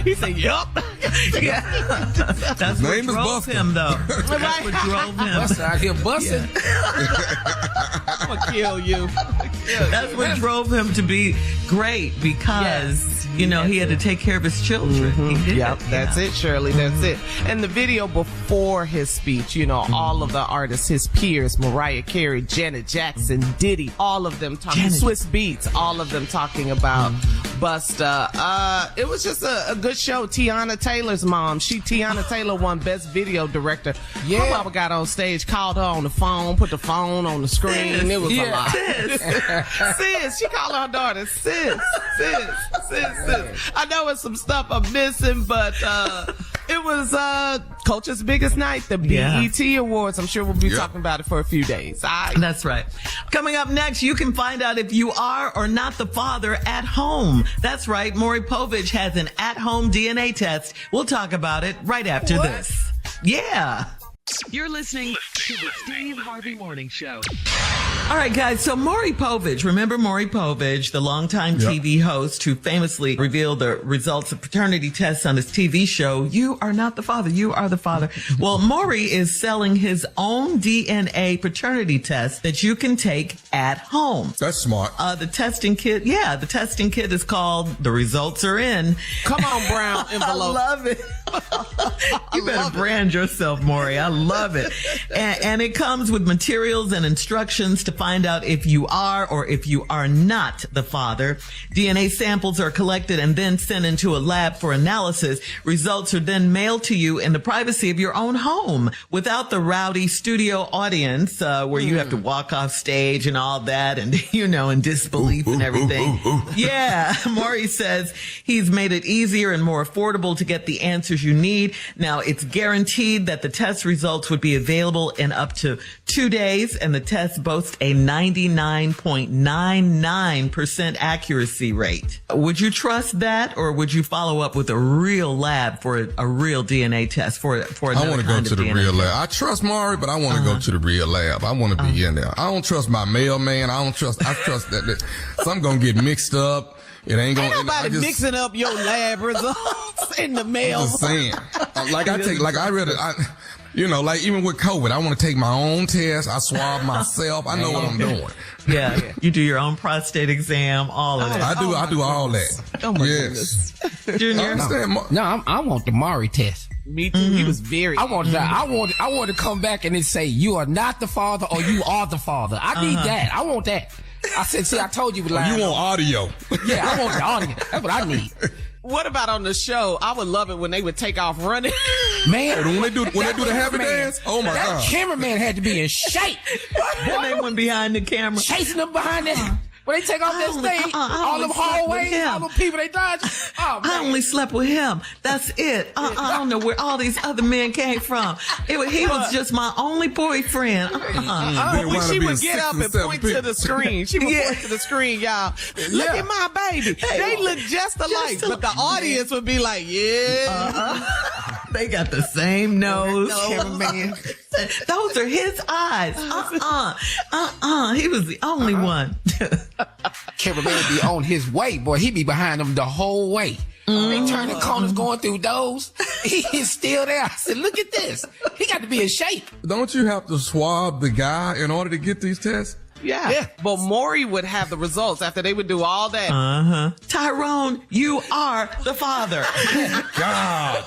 He said, yup. Yeah. That's His what name is drove Busta. him, though. That's what drove him. Busta out here busting. I'm going to kill you. That's what drove him to be great because, he had to take care of his children. He did. Yep, that's it, Shirley. That's it. And the video before his speech, all of the artists, his peers, Mariah Carey, Janet Jackson, Diddy, all of them talking, Swiss Beats, all of them talking about Busta. It was just a good show. Tiana Taylor's mom, Tiana Taylor won Best Video Director. Yeah. Her mama got on stage, called her on the phone, put the phone on the screen. It was a lot. Sis, she called her daughter sis. I know it's some stuff I'm missing, but it was Culture's biggest night, the BET Awards. I'm sure we'll be talking about it for a few days. That's right. Coming up next, you can find out if you are or not the father at home. That's right. Maury Povich has an at-home DNA test. We'll talk about it right after this. Yeah. You're listening to the Steve Harvey Morning Show. All right, guys. So Maury Povich, remember Maury Povich, the longtime TV host who famously revealed the results of paternity tests on his TV show, You Are Not the Father, You Are the Father. Well, Maury is selling his own DNA paternity test that you can take at home. That's smart. The testing kit is called The Results Are In. Come on, brown envelope. I love it. You better brand yourself, Maury. I love it. And it comes with materials and instructions to find out if you are or if you are not the father. DNA samples are collected and then sent into a lab for analysis. Results are then mailed to you in the privacy of your own home without the rowdy studio audience where you have to walk off stage and all that and, in disbelief and everything. Yeah. Maury says he's made it easier and more affordable to get the answers you need. Now, it's guaranteed that the test results would be available in up to 2 days, and the test boasts a 99.99% accuracy rate. Would you trust that, or would you follow up with a real lab for a real DNA test for another I want to go to the DNA real test? lab. I trust Maury, but I want to go to the real lab. I want to be in there. I don't trust my mailman. I trust that something going to get mixed up. It ain't going. Ain't nobody mixing up your lab results in the mail. I'm just saying. Like even with COVID, I want to take my own test. I swab myself. I know what I'm doing. Yeah. You do your own prostate exam, all of that. I do all that. Oh my goodness. Junior? I want the Maury test. Me too. He was very. I want to come back and then say you are not the father or you are the father. I need that. I want that. I said, see, I told you. You want audio? Yeah, I want the audio. That's what I need. What about on the show? I would love it when they would take off running. Man, when they do the happy dance, oh my that God. cameraman had to be in shape. When they went behind the camera. Chasing them behind that. When they take off that stage, all them hallways, all them people they dodge. Oh, man. I only slept with him. That's it. I don't know where all these other men came from. He was just my only boyfriend. She would get up and point to the screen. She would point to the screen, y'all. Look at my baby. They look just alike. But the audience would be like, They got the same nose. Cameraman. Those are his eyes. He was the only one. Cameraman be on his way, boy. He be behind them the whole way. They turn the corners going through those. He is still there. I said, look at this. He got to be in shape. Don't you have to swab the guy in order to get these tests? Yeah. But Maury would have the results after they would do all that. Tyrone, you are the father. God.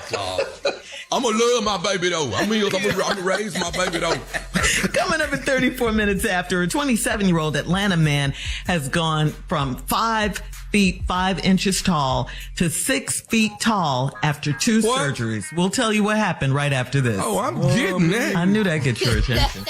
I'm going to love my baby, though. I'm going to raise my baby, though. Coming up at 34 minutes after, a 27-year-old Atlanta man has gone from 5 feet 5 inches tall to 6 feet tall after 2 surgeries. We'll tell you what happened right after this. Oh, I'm getting that. I knew that'd get your attention.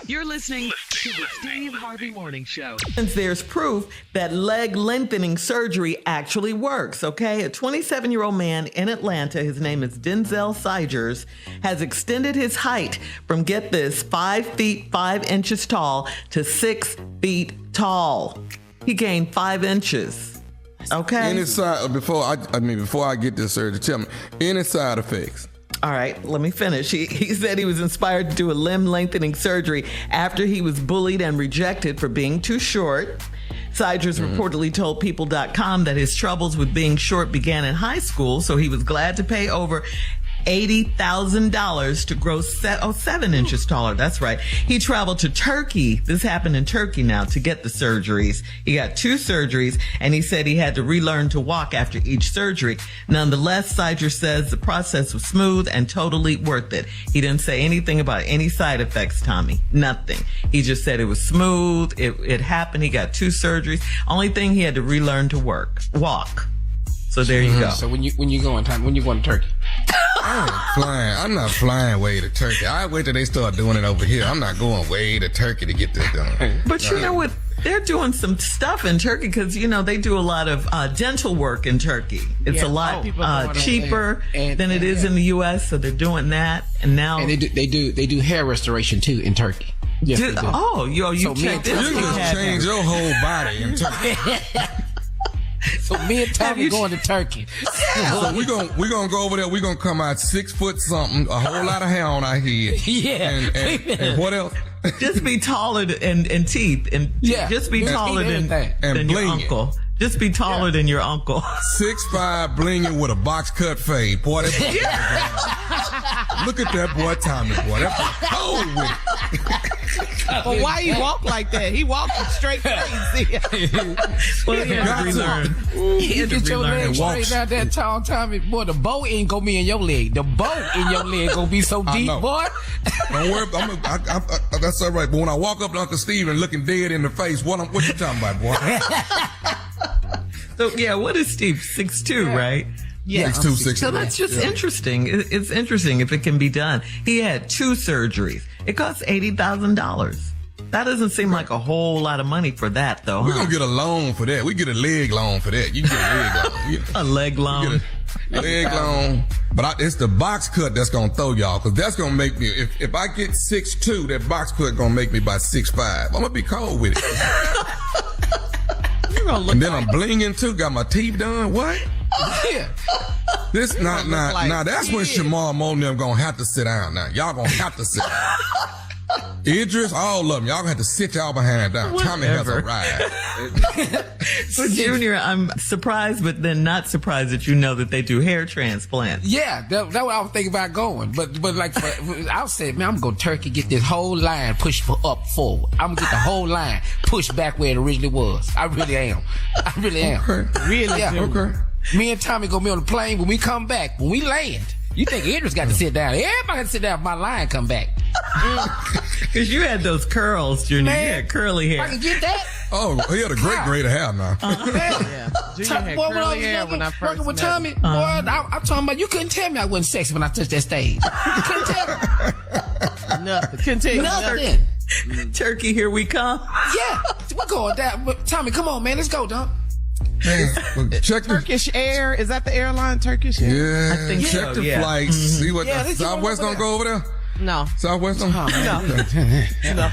You're listening to the Steve Harvey Morning Show. Since there's proof that leg lengthening surgery actually works, okay? A 27-year-old man in Atlanta, his name is Denzel Sigers, has extended his height from, get this, 5 feet 5 inches tall to 6 feet tall. He gained 5 inches. Okay? Any side, before I get this surgery, tell me, any side effects? All right, let me finish. He said he was inspired to do a limb lengthening surgery after he was bullied and rejected for being too short. Sigers reportedly told People.com that his troubles with being short began in high school, so he was glad to pay over $80,000 to grow 7 inches taller. That's right. He traveled to Turkey. This happened in Turkey now to get the surgeries. He got 2 surgeries, and he said he had to relearn to walk after each surgery. Nonetheless, Siger says the process was smooth and totally worth it. He didn't say anything about any side effects, Tommy. Nothing. He just said it was smooth. It happened. He got 2 surgeries. Only thing, he had to relearn to walk. So there you go. So when you going, Tommy? When you going to Turkey? I'm not flying way to Turkey. I wait till they start doing it over here. I'm not going way to Turkey to get this done. But you know what? They're doing some stuff in Turkey because, they do a lot of dental work in Turkey. It's a lot cheaper than it is in the U.S., so they're doing that. And now... And they do hair restoration, too, in Turkey. Yes, they do. Oh, you checked this. You can change your whole body in Turkey. So me and Tommy going to Turkey. So we gonna go over there. We gonna come out 6 foot something, a whole lot of hair on our head. Yeah. And what else? Just be taller and teeth, and just be taller than your uncle. Just be taller than your uncle. 6'5", blinging with a box cut fade. Boy, look at that boy, Tommy. Boy, that's cold with it. But why he walk like that? He walking straight crazy. Well, he had to relearn. You get your leg straight out that tall, Tommy. Boy, the bow ain't gonna be in your leg. The bow in your leg gonna be so deep, boy. Don't worry. That's all right. But when I walk up to Uncle Steve and looking dead in the face, what you talking about, boy? So, what is Steve? 6'2", right? Yeah. 6'2", 6'3". So that's just interesting. It's interesting if it can be done. He had 2 surgeries. It cost $80,000. That doesn't seem like a whole lot of money for that, though. We're going to get a loan for that. We get a leg loan for that. You can get a leg loan. A leg loan. Get a leg loan. But it's the box cut that's going to throw y'all, because that's going to make me, if I get 6'2", that box cut going to make me about 6'5". I'm going to be cold with it. And then I'm blinging too. Got my teeth done. What? Yeah. This now that's when Shamar Moe and them gonna have to sit down. Now y'all gonna have to sit down. Idris, all of them, y'all gonna have to sit y'all behind down. Tommy has a ride. So Junior, I'm surprised, but then not surprised that you know that they do hair transplants. Yeah, that's what I was thinking about going. But like, I said, man, I'm gonna go to Turkey, get this whole line pushed up forward. I'm gonna get the whole line pushed back where it originally was. I really am. Okay. Really, yeah. Okay. Me and Tommy gonna be on the plane when we come back. When we land, you think Idris got to sit down? Everybody got to sit down if my line come back. Because you had those curls, Junior. Man, you had curly hair. I can get that. Oh, he had a great grade of hair now. Yeah. Junior had curly hair when I first working with met Tommy, him. boy, I'm talking about, you couldn't tell me I wasn't sexy when I touched that stage. You couldn't tell me. Nothing. Continue. Nothing. Turkey, here we come. Yeah, we're going down. But Tommy, come on, man, let's go, dog. Check Turkish Air. Is that the airline, Turkish Air? Yeah, I think check so, the yeah. flights. See what Southwest don't go over there. No. Southwest don't. No.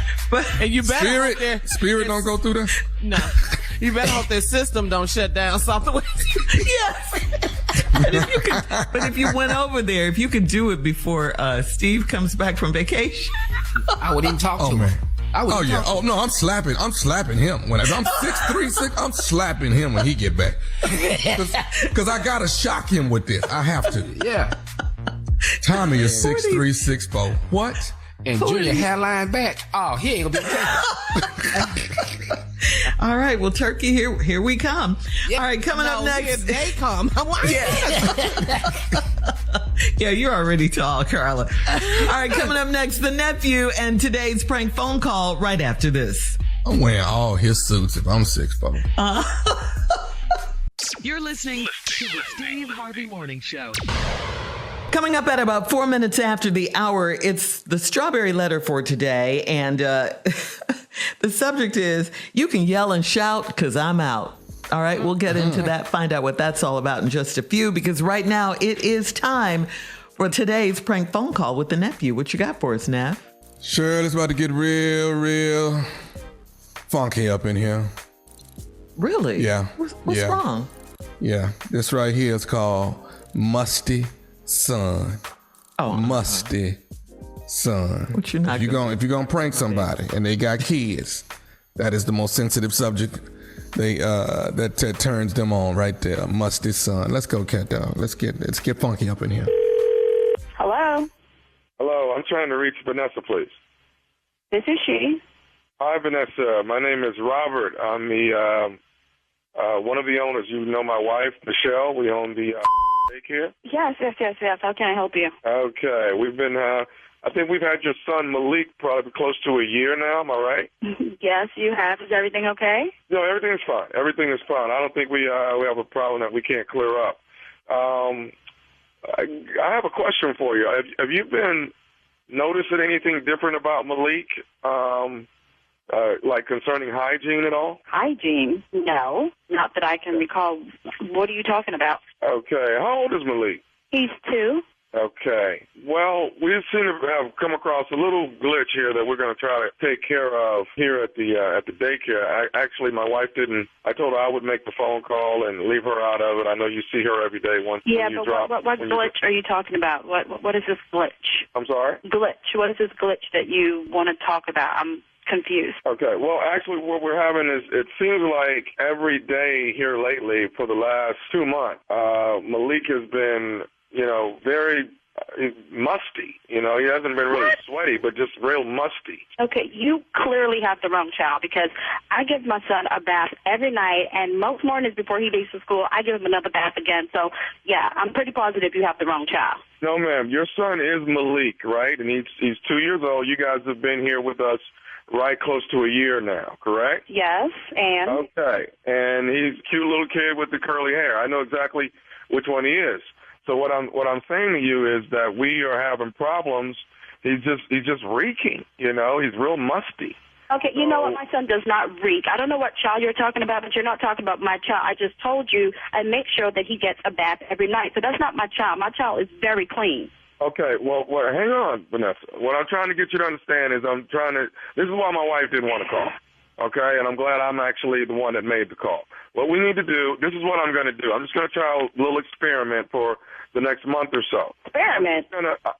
And you better hope their Spirit don't go through there. No. You better hope their system don't shut down Southwest. Yes. But if you went over there, if you could do it before Steve comes back from vacation, I would even talk to him. Man. No, I'm slapping him. When I'm 6'3", I'm slapping him when he get back. Because I gotta shock him with this. I have to. Yeah. Tommy is 6'3", 6'4". What? And Junior hairline back. Oh, he ain't gonna be all right, well, Turkey, here we come. Yeah. All right, coming up next. Here they come. Yeah, you're already tall, Carla. All right, coming up next, the nephew and today's prank phone call right after this. I'm wearing all his suits if I'm 6'4". You're listening to the Steve Harvey Morning Show. Coming up at about 4 minutes after the hour, it's the strawberry letter for today. And the subject is, you can yell and shout because I'm out. All right, we'll get into that, find out what that's all about in just a few, because right now it is time for today's prank phone call with the nephew. What you got for us, Neff? Sure, it's about to get real funky up in here. Really? Yeah. What's wrong? Yeah, this right here is called Musty Son. Oh, Musty Son. What you not if you're gonna prank somebody and they got kids, that is the most sensitive subject. That turns them on right there. Musty Son. Let's go, cat dog. Let's get funky up in here. Hello. Hello, I'm trying to reach Vanessa, please. This is she. Hi, Vanessa. My name is Robert. I'm the one of the owners. You know my wife, Michelle. We own the daycare. Yes. How can I help you? Okay. We've been. I think we've had your son Malik probably close to a year now. Am I right? Yes, you have. Is everything okay? No, everything's fine. Everything is fine. I don't think we have a problem that we can't clear up. I have a question for you. Have you been noticing anything different about Malik, like concerning hygiene at all? Hygiene? No, not that I can recall. What are you talking about? Okay. How old is Malik? He's 2. Okay. Well, we seem to have come across a little glitch here that we're going to try to take care of here at the daycare. Actually, my wife didn't. I told her I would make the phone call and leave her out of it. I know you see her every day. What glitch are you talking about? What is this glitch? I'm sorry? Glitch. What is this glitch that you want to talk about? I'm confused. Okay. Well, actually, what we're having is, it seems like every day here lately for the last 2 months, Malik has been, very musty. He hasn't been really sweaty, but just real musty. Okay, you clearly have the wrong child, because I give my son a bath every night, and most mornings before he leaves for school, I give him another bath again. So, yeah, I'm pretty positive you have the wrong child. No, ma'am. Your son is Malik, right? And he's 2 years old. You guys have been here with us right close to a year now, correct? Yes, and? Okay, and he's a cute little kid with the curly hair. I know exactly which one he is. So what I'm saying to you is that we are having problems. He's just reeking. He's real musty. Okay, you know what? My son does not reek. I don't know what child you're talking about, but you're not talking about my child. I just told you I make sure that he gets a bath every night. So that's not my child. My child is very clean. Okay, well, hang on, Vanessa. What I'm trying to get you to understand is this is why my wife didn't want to call. Okay, and I'm glad I'm actually the one that made the call. What we need to do, this is what I'm going to do. I'm just going to try a little experiment for the next month or so. Experiment?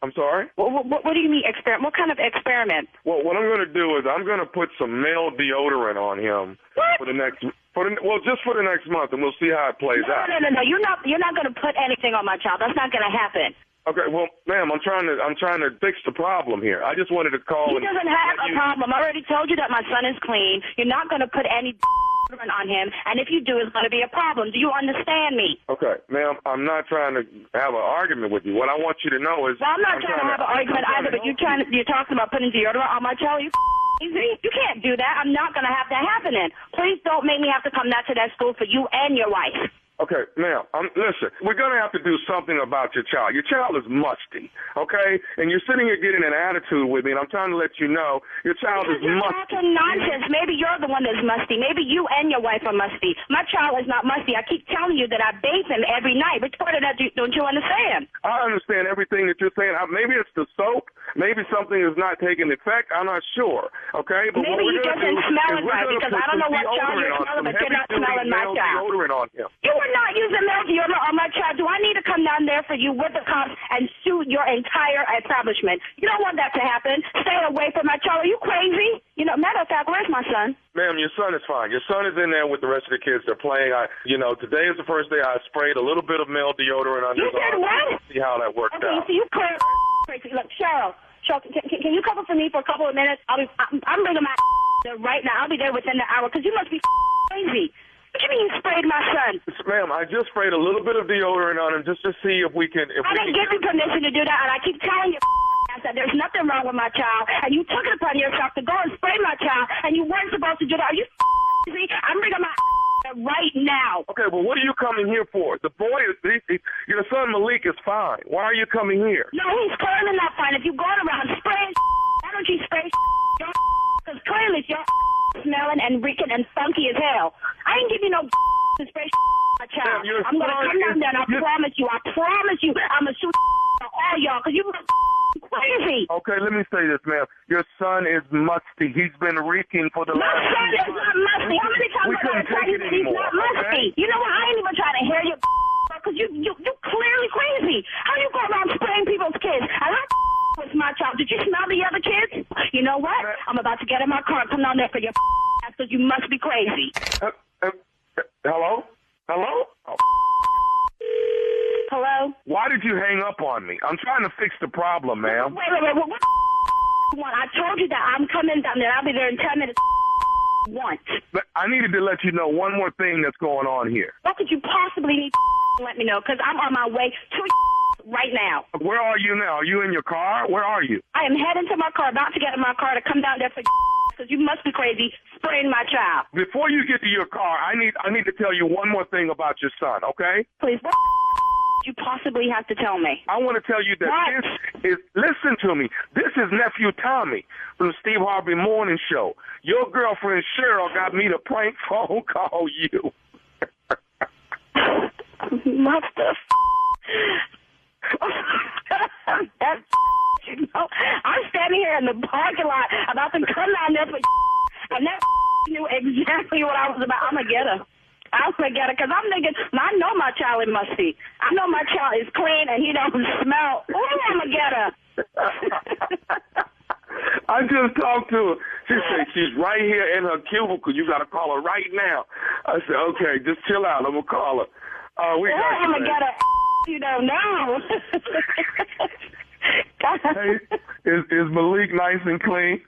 I'm sorry? What do you mean experiment? What kind of experiment? Well, what I'm going to do is I'm going to put some male deodorant on him for the next month, and we'll see how it plays out. No. You're not going to put anything on my child. That's not going to happen. Okay, well, ma'am, I'm trying to fix the problem here. I just wanted to call. He doesn't have a problem. I already told you that my son is clean. You're not going to put any on him, and if you do, it's going to be a problem. Do you understand me? Okay, ma'am, I'm not trying to have an argument with you. What I want you to know is... Well, I'm not trying to have an argument either, but you're talking about putting deodorant on my child. You can't do that. I'm not going to have that happening. Please don't make me have to come back to that school for you and your wife. Okay, ma'am, listen, we're going to have to do something about your child. Your child is musty, okay? And you're sitting here getting an attitude with me, and I'm trying to let you know your child is musty. You're talking nonsense. Maybe you're the one that's musty. Maybe you and your wife are musty. My child is not musty. I keep telling you that I bathe him every night. Which part of that don't you understand? I understand everything that you're saying. Maybe it's the soap. Maybe something is not taking effect. I'm not sure, okay? But maybe you just didn't smell it right, because I don't know what child you're smelling, but you're not smelling my child. Deodorant on him. You are not using male deodorant on my child. Do I need to come down there for you with the cops and sue your entire establishment? You don't want that to happen. Stay away from my child. Are you crazy? Matter of fact, where's my son? Ma'am, your son is fine. Your son is in there with the rest of the kids. They're playing. Today is the first day I sprayed a little bit of male deodorant on his arm. You did what? See how that worked out. So you crazy. Look, Cheryl, can you cover for me for a couple of minutes? I'm bringing my right now. I'll be there within the hour, because you must be crazy. What do you mean you sprayed my son? Ma'am, I just sprayed a little bit of deodorant on him just to see if we can... I didn't give you permission to do that, and I keep telling you that there's nothing wrong with my child, and you took it upon yourself to go and spray my child, and you weren't supposed to do that. Are you crazy? I'm bringing my right now. Okay, well, what are you coming here for? The boy is, your son Malik is fine. Why are you coming here? No, he's clearly not fine. If you're going around spraying, why don't you spray because clearly you're smelling and reeking and funky as hell. I ain't give you no to spray my child. I'm going to come down there and I promise you, I'm going to shoot all y'all because you crazy. Okay, let me say this, ma'am. Your son is musty. He's been reeking for the last 2 My son is not musty. How many times we couldn't take it he's anymore, not musty? okay? You know what? I ain't even trying to hear you because you clearly crazy. How you go around spraying people's kids? And I was my child. Did you smell the other kids? You know what? I'm about to get in my car and come down there for your ass because you must be crazy. Hello? Hello? Oh. Hello? Why did you hang up on me? I'm trying to fix the problem, ma'am. Wait. What you want? I told you that I'm coming down there. I'll be there in 10 minutes. Once. But I needed to let you know one more thing that's going on here. What could you possibly need to let me know? Because I'm on my way to right now. Where are you now? Are you in your car? Where are you? I am heading to my car, about to get in my car to come down there for because you must be crazy spraying my child. Before you get to your car, I need to tell you one more thing about your son, okay? Please, what you possibly have to tell me? I want to tell you that this is, listen to me, this is Nephew Tommy from the Steve Harvey Morning Show. Your girlfriend Cheryl got me to prank phone call you. What the That's, you know, I'm standing here in the parking lot about to come down there for and that knew exactly what I was about. I'm going to get her. I'm going to get her because I'm thinking, I know my child is musty. I know my child is clean and he don't smell. Ooh, I'm going to get her. I just talked to her. She said she's right here in her cubicle. You got to call her right now. I said, okay, just chill out. I'm going to call her. I'm going to get her. You don't know. Hey, is Malik nice and clean?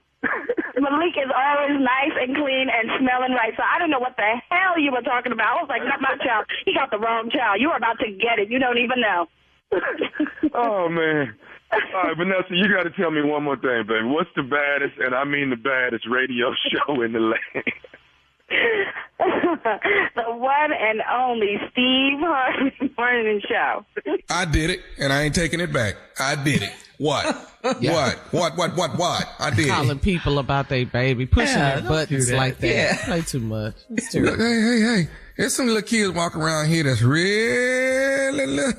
Malik is always nice and clean and smelling right. So I don't know what the hell you were talking about. I was like, not my child. He got the wrong child. You were about to get it. You don't even know. Oh, man. All right, Vanessa, you got to tell me one more thing, baby. What's the baddest, and I mean the baddest, radio show in the land? The one and only Steve Harvey Morning Show. I did it, and I ain't taking it back. I did it. What? Yeah. What? I did Calling it. people about their baby, pushing their don't buttons do that. like that. Yeah. Play too much. It's too Look, hey. There's some little kids walking around here that's really,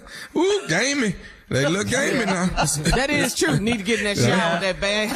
gamey. They look gamey now. That is true. Need to get in that shower with that bag.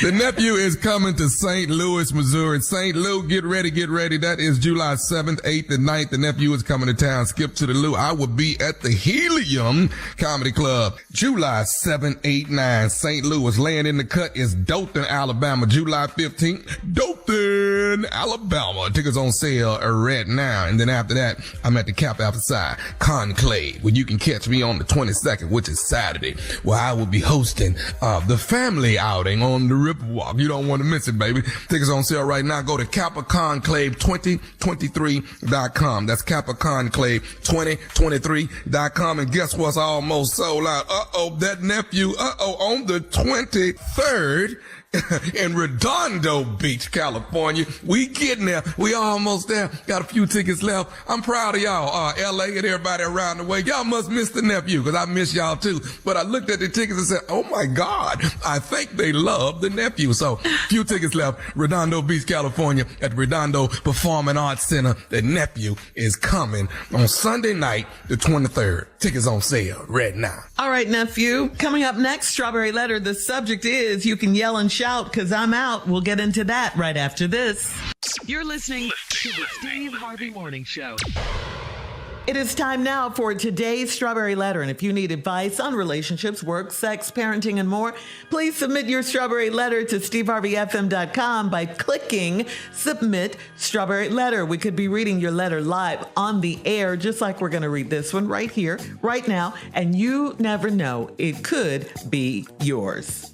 The nephew is coming to St. Louis, Missouri. St. Louis, get ready. That is July 7th, 8th, and 9th. The nephew is coming to town. Skip to the Lou. I will be at the Helium Comedy Club. July 7th, 8th, 9th. St. Louis. Laying in the cut is Dothan, Alabama. July 15th, Dothan, Alabama. Tickets on sale right now. And then after that, I'm at the Cap Outside Conclave, where you can catch me on the 22nd, which is Saturday, where I will be hosting the family outing on the Riverwalk. You don't want to miss it, baby. Tickets on sale right now. Go to CappaConclave2023.com. That's CappaConclave2023.com. And guess what's almost sold out? That nephew, on the 23rd. In Redondo Beach, California. We getting there. We almost there. Got a few tickets left. I'm proud of y'all, LA and everybody around the way. Y'all must miss the nephew because I miss y'all too. But I looked at the tickets and said, oh my God, I think they love the nephew. So few tickets left. Redondo Beach, California at the Redondo Performing Arts Center. The nephew is coming on Sunday night, the 23rd. Tickets on sale right now. All right, nephew. Coming up next, Strawberry Letter. The subject is you can yell and shout because I'm out. We'll get into that right after this. You're listening to the Steve Harvey Morning Show. It is time now for today's Strawberry Letter. And if you need advice on relationships, work, sex, parenting, and more, please submit your Strawberry Letter to SteveHarveyFM.com by clicking Submit Strawberry Letter. We could be reading your letter live on the air, just like we're going to read this one right here, right now. And you never know, it could be yours.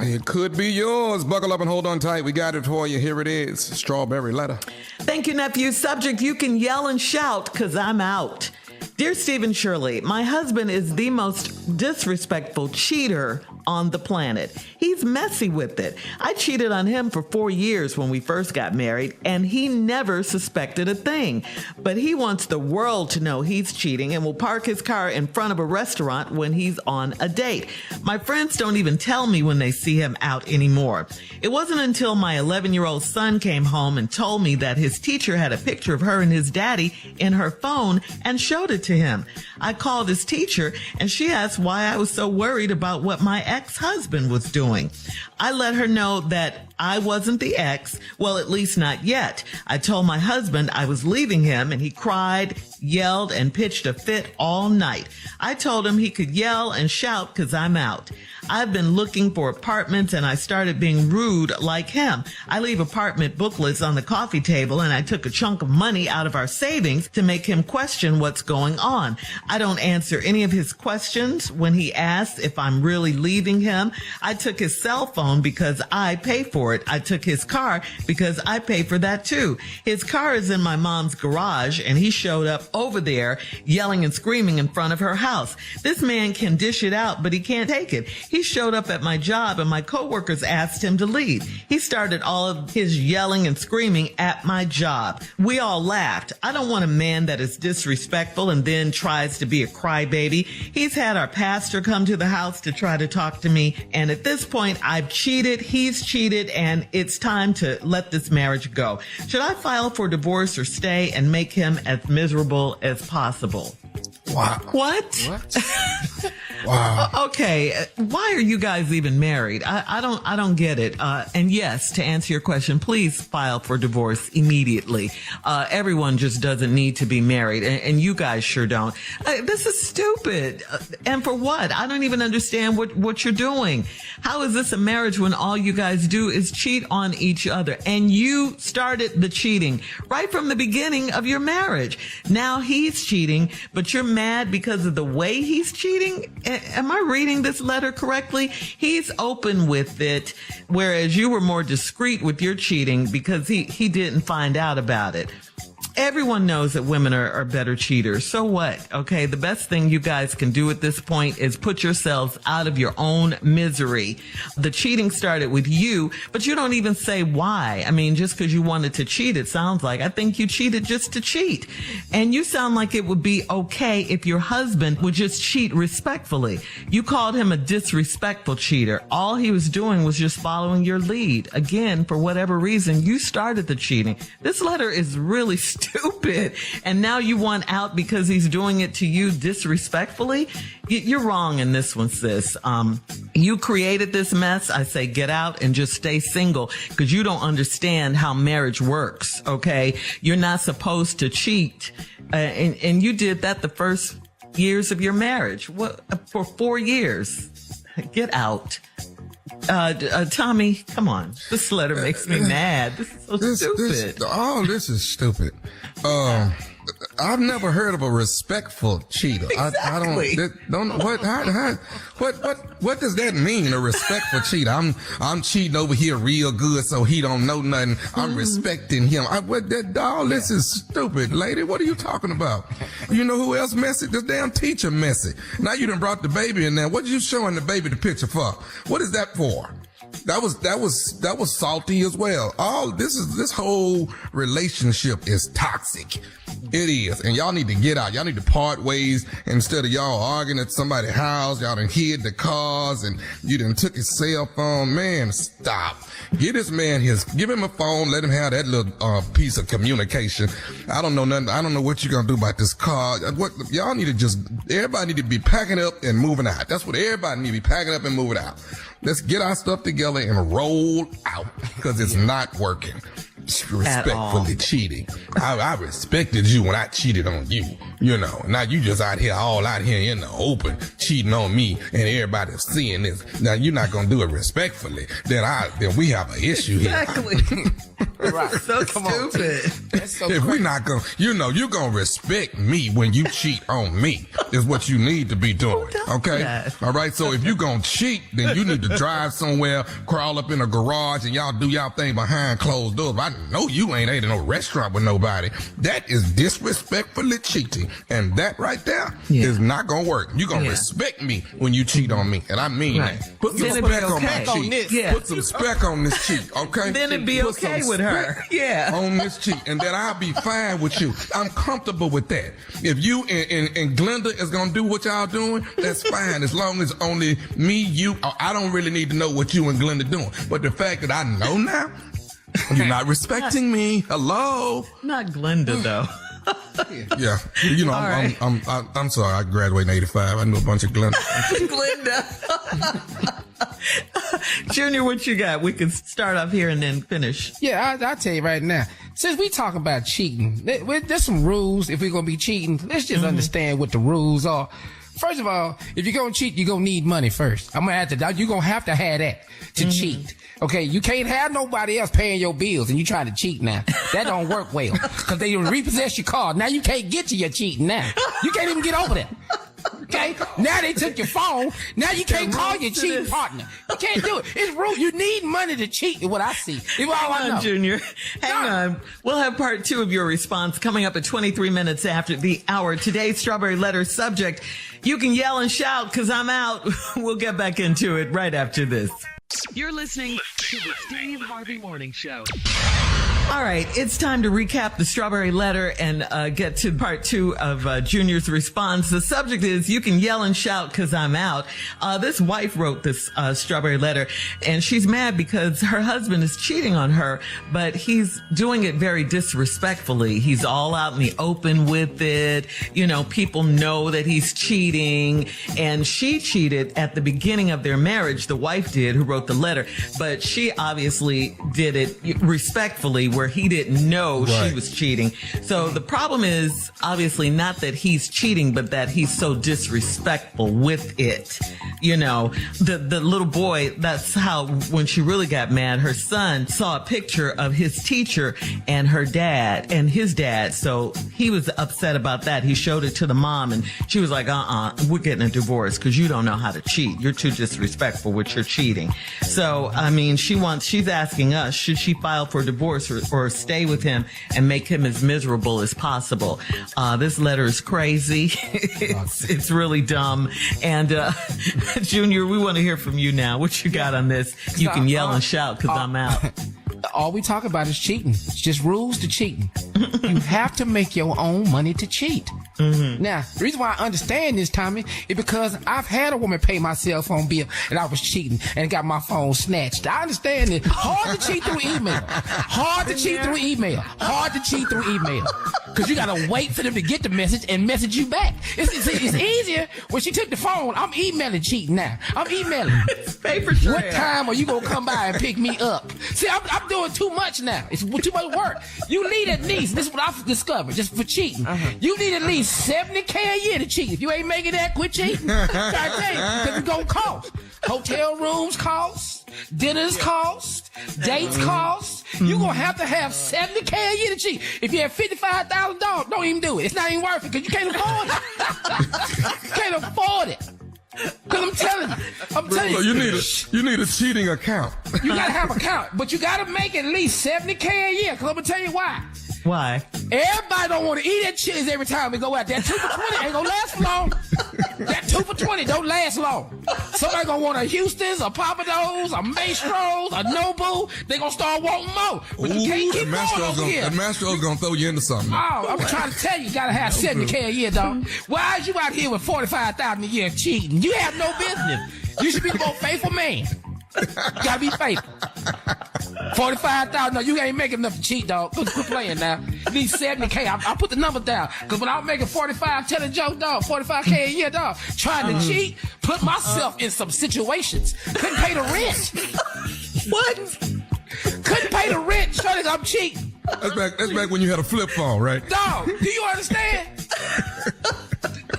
It could be yours. Buckle up and hold on tight. We got it for you. Here it is. Strawberry Letter. Thank you, nephew. Subject, you can yell and shout because I'm out. Dear Steve and Shirley, my husband is the most disrespectful cheater on the planet. He's messy with it. I cheated on him for 4 years when we first got married, and he never suspected a thing. But he wants the world to know he's cheating and will park his car in front of a restaurant when he's on a date. My friends don't even tell me when they see him out anymore. It wasn't until my 11-year-old son came home and told me that his teacher had a picture of her and his daddy in her phone and showed it to him. I called his teacher and she asked why I was so worried about what my ex-husband was doing. I let her know that I wasn't the ex, well, at least not yet. I told my husband I was leaving him and he cried, yelled, and pitched a fit all night. I told him he could yell and shout because I'm out. I've been looking for apartments and I started being rude like him. I leave apartment booklets on the coffee table and I took a chunk of money out of our savings to make him question what's going on. I don't answer any of his questions when he asks if I'm really leaving him. I took his cell phone because I pay for it. I took his car because I pay for that too. His car is in my mom's garage and he showed up over there yelling and screaming in front of her house. This man can dish it out, but he can't take it. He showed up at my job and my coworkers asked him to leave. He started all of his yelling and screaming at my job. We all laughed. I don't want a man that is disrespectful and then tries to be a crybaby. He's had our pastor come to the house to try to talk to me. And at this point, I've cheated, he's cheated, and it's time to let this marriage go. Should I file for divorce or stay and make him as miserable as possible? Wow. What? Wow. Okay. Why are you guys even married? I don't get it. And yes, to answer your question, please file for divorce immediately. Everyone just doesn't need to be married. And you guys sure don't. This is stupid. And for what? I don't even understand what you're doing. How is this a marriage when all you guys do is cheat on each other? And you started the cheating right from the beginning of your marriage. Now he's cheating, but you're mad because of the way he's cheating? Am I reading this letter correctly? He's open with it, whereas you were more discreet with your cheating because he didn't find out about it. Everyone knows that women are better cheaters. So what? Okay, the best thing you guys can do at this point is put yourselves out of your own misery. The cheating started with you, but you don't even say why. I mean, just because you wanted to cheat, it sounds like. I think you cheated just to cheat. And you sound like it would be okay if your husband would just cheat respectfully. You called him a disrespectful cheater. All he was doing was just following your lead. Again, for whatever reason, you started the cheating. This letter is really stupid, and now you want out because he's doing it to you disrespectfully? You're wrong in this one, sis. You created this mess. I say get out and just stay single because you don't understand how marriage works, okay? You're not supposed to cheat, and you did that the first years of your marriage. What, for 4 years? Get out. Tommy, come on. This letter makes me mad. This is so stupid. This is stupid. I've never heard of a respectful cheater. Exactly. What does that mean? A respectful cheater? I'm cheating over here real good, so he don't know nothing. I'm respecting him. This is stupid, lady. What are you talking about? You know who else messy? This damn teacher messy. Now you done brought the baby in there. What are you showing the baby the picture for? What is that for? That was salty as well. This whole relationship is toxic. It is. And y'all need to get out. Y'all need to part ways. Instead of y'all arguing at somebody's house, y'all done hid the cars and you done took his cell phone. Man, stop. Give this man give him a phone. Let him have that little piece of communication. I don't know nothing. I don't know what you're going to do about this car. Y'all need to everybody need to be packing up and moving out. That's what everybody need to be packing up and moving out. Let's get our stuff together and roll out because it's not working. Respectfully cheating. I respected you when I cheated on you, Now you just all out here in the open cheating on me and everybody's seeing this. Now you're not going to do it respectfully. Then we have an issue here. Exactly. Right. So Come stupid. That's so If crazy. we not gonna, you're gonna respect me when you cheat on me is what you need to be doing. Okay? that? All right. So if you gonna cheat, then you need to drive somewhere, crawl up in a garage, and y'all do y'all thing behind closed doors. But I know you ain't ate in no restaurant with nobody. That is disrespectfully cheating, and that right there is not gonna work. You gonna respect me when you cheat on me, and I mean that. Put some Then it'd be spec on my okay. cheat. Yeah. Put some spec on this cheat. Okay. Then it'd be Put some okay with her. spec Yeah. on this cheat, and then I'll be fine with you. I'm comfortable with that. If you and Glenda is gonna do what y'all doing, that's fine. As long as only me, you, I don't really need to know what you and Glenda doing. But the fact that I know now, you're not respecting me. Hello. Not Glenda though. Yeah, you know, All I'm sorry. I graduated in '85. I knew a bunch of Glenda. Glenda. Junior, what you got? We can start off here and then finish. Yeah, I'll tell you right now. Since we talking about cheating, there's some rules if we're going to be cheating. Let's just understand what the rules are. First of all, if you're going to cheat, you're going to need money first. You're going to have to have that to cheat. Okay, you can't have nobody else paying your bills and you trying to cheat now. That don't work well because they repossess your car. Now you can't get to your cheating now. You can't even get over there. Okay, now they took your phone. Now you can't call your cheating partner. You can't do it. It's rude. You need money to cheat is what I see. It's all I Hang know. on, Junior. Hang on. We'll have part 2 of your response coming up at 23 minutes after the hour. Today's Strawberry Letter subject, you can yell and shout because I'm out. We'll get back into it right after this. You're listening to the Steve Harvey Morning Show. All right, it's time to recap the Strawberry Letter and get to part 2 of Junior's response. The subject is, you can yell and shout because I'm out. This wife wrote this Strawberry Letter, and she's mad because her husband is cheating on her, but he's doing it very disrespectfully. He's all out in the open with it. You know, people know that he's cheating, and she cheated at the beginning of their marriage. The wife did, who wrote the letter, but she obviously did it respectfully, where he didn't know she was cheating. So the problem is obviously not that he's cheating, but that he's so disrespectful with it. You know, the little boy, that's how, when she really got mad, her son saw a picture of his teacher and her dad and his dad. So he was upset about that. He showed it to the mom and she was like, we're getting a divorce because you don't know how to cheat. You're too disrespectful with your cheating. So, I mean, she's asking us, should she file for divorce or stay with him and make him as miserable as possible? This letter is crazy. It's really dumb. And, Junior, we want to hear from you now. What you got on this? You can yell and shout because I'm out. All we talk about is cheating. It's just rules to cheating. You have to make your own money to cheat. Now, the reason why I understand this, Tommy, is because I've had a woman pay my cell phone bill and I was cheating and got my phone snatched. I understand it. Hard to cheat through email. Hard to cheat through email. Hard to cheat through email. Because you got to wait for them to get the message and message you back. It's easier. When she took the phone, I'm emailing cheating now. I'm emailing. It's paper trail. What time are you going to come by and pick me up? See, I'm doing too much now. It's too much work. You need at least, this is what I've discovered, just for cheating. You need at least $70K a year to cheat. If you ain't making that, quit cheating. Because it's going to cost. Hotel rooms cost. Dinners cost. Dates cost. You're going to have $70K a year to cheat. If you have $55,000, don't even do it. It's not even worth it because you can't afford it. You can't afford it. Because I'm telling you. So you need a cheating account. You got to have an account. But you got to make at least $70K a year. Because I'm going to tell you why. Why? Everybody don't want to eat at Chili's every time we go out. That 2 for $20 ain't gonna last long. That 2 for $20 don't last long. Somebody gonna want a Houston's, a Papados, a Maestro's, a Nobu. They gonna start wanting more. But you can't keep going over here. The Mastro's gonna throw you into something. Oh, I'm trying to tell you, you gotta have $70K a year, dog. Why is you out here with $45,000 a year cheating? You have no business. You should be the most faithful man. You gotta be faithful. 45,000. No, you ain't making enough to cheat, dog. Quit playing now. You need 70K. I put the number down. Because when I was making 45, telling jokes, dog, 45K a year, dog, trying to cheat, put myself in some situations. Couldn't pay the rent. What? Couldn't pay the rent. Shorty, I'm cheating. That's back when you had a flip phone, right? Dog, do you understand?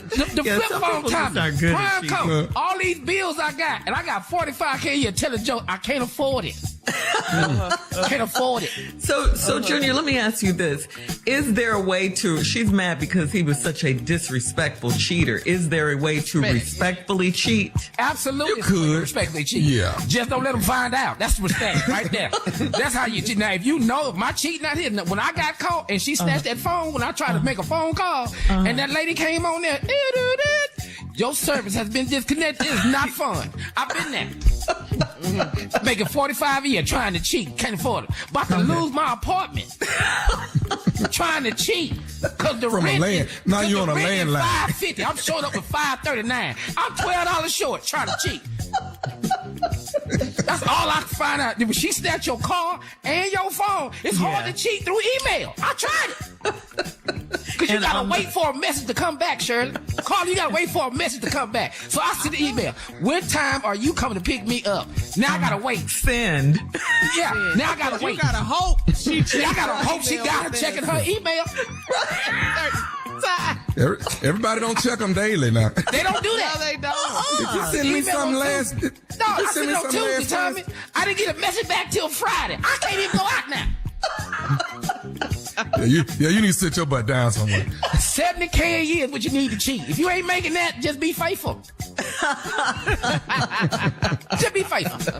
The flip phone time, prime code, all these bills I got, and I got 45K a year telling joke, I can't afford it. Can't afford it. So Junior, let me ask you this. Is there a way to, she's mad because he was such a disrespectful cheater. Is there a way to respectfully cheat? Absolutely. You could. Respectfully cheat. Yeah. Just don't let them find out. That's respect right there. That's how you cheat. Now, if you know my cheating out here, when I got caught and she snatched that phone when I tried to make a phone call and that lady came on there, your service has been disconnected. It's not fun. I've been there. Making 45 a year trying to cheat. Can't afford it. About to lose my apartment. Trying to cheat. Cause the From rent a land. is, Now you're on a landline. $5.50. I'm showing up with $5.39. I'm $12 short trying to cheat. That's all I can find out. When she snatched your car and your phone, it's hard to cheat through email. I tried it. Because you got to wait for a message to come back, Shirley. Carl, you got to wait for a message to come back. So I send the email. What time are you coming to pick me up? Now I got to wait. Send. Yeah, now I got to wait. You got to hope. I got to hope she got her checking her email. Everybody don't check them daily now. They don't do that. No, they don't. Did you send me something last? No, I sent it on Tuesday, Tommy. I didn't get a message back till Friday. I can't even go out now. You need to sit your butt down somewhere. 70K a year is what you need to cheat. If you ain't making that, just be faithful. Just be faithful.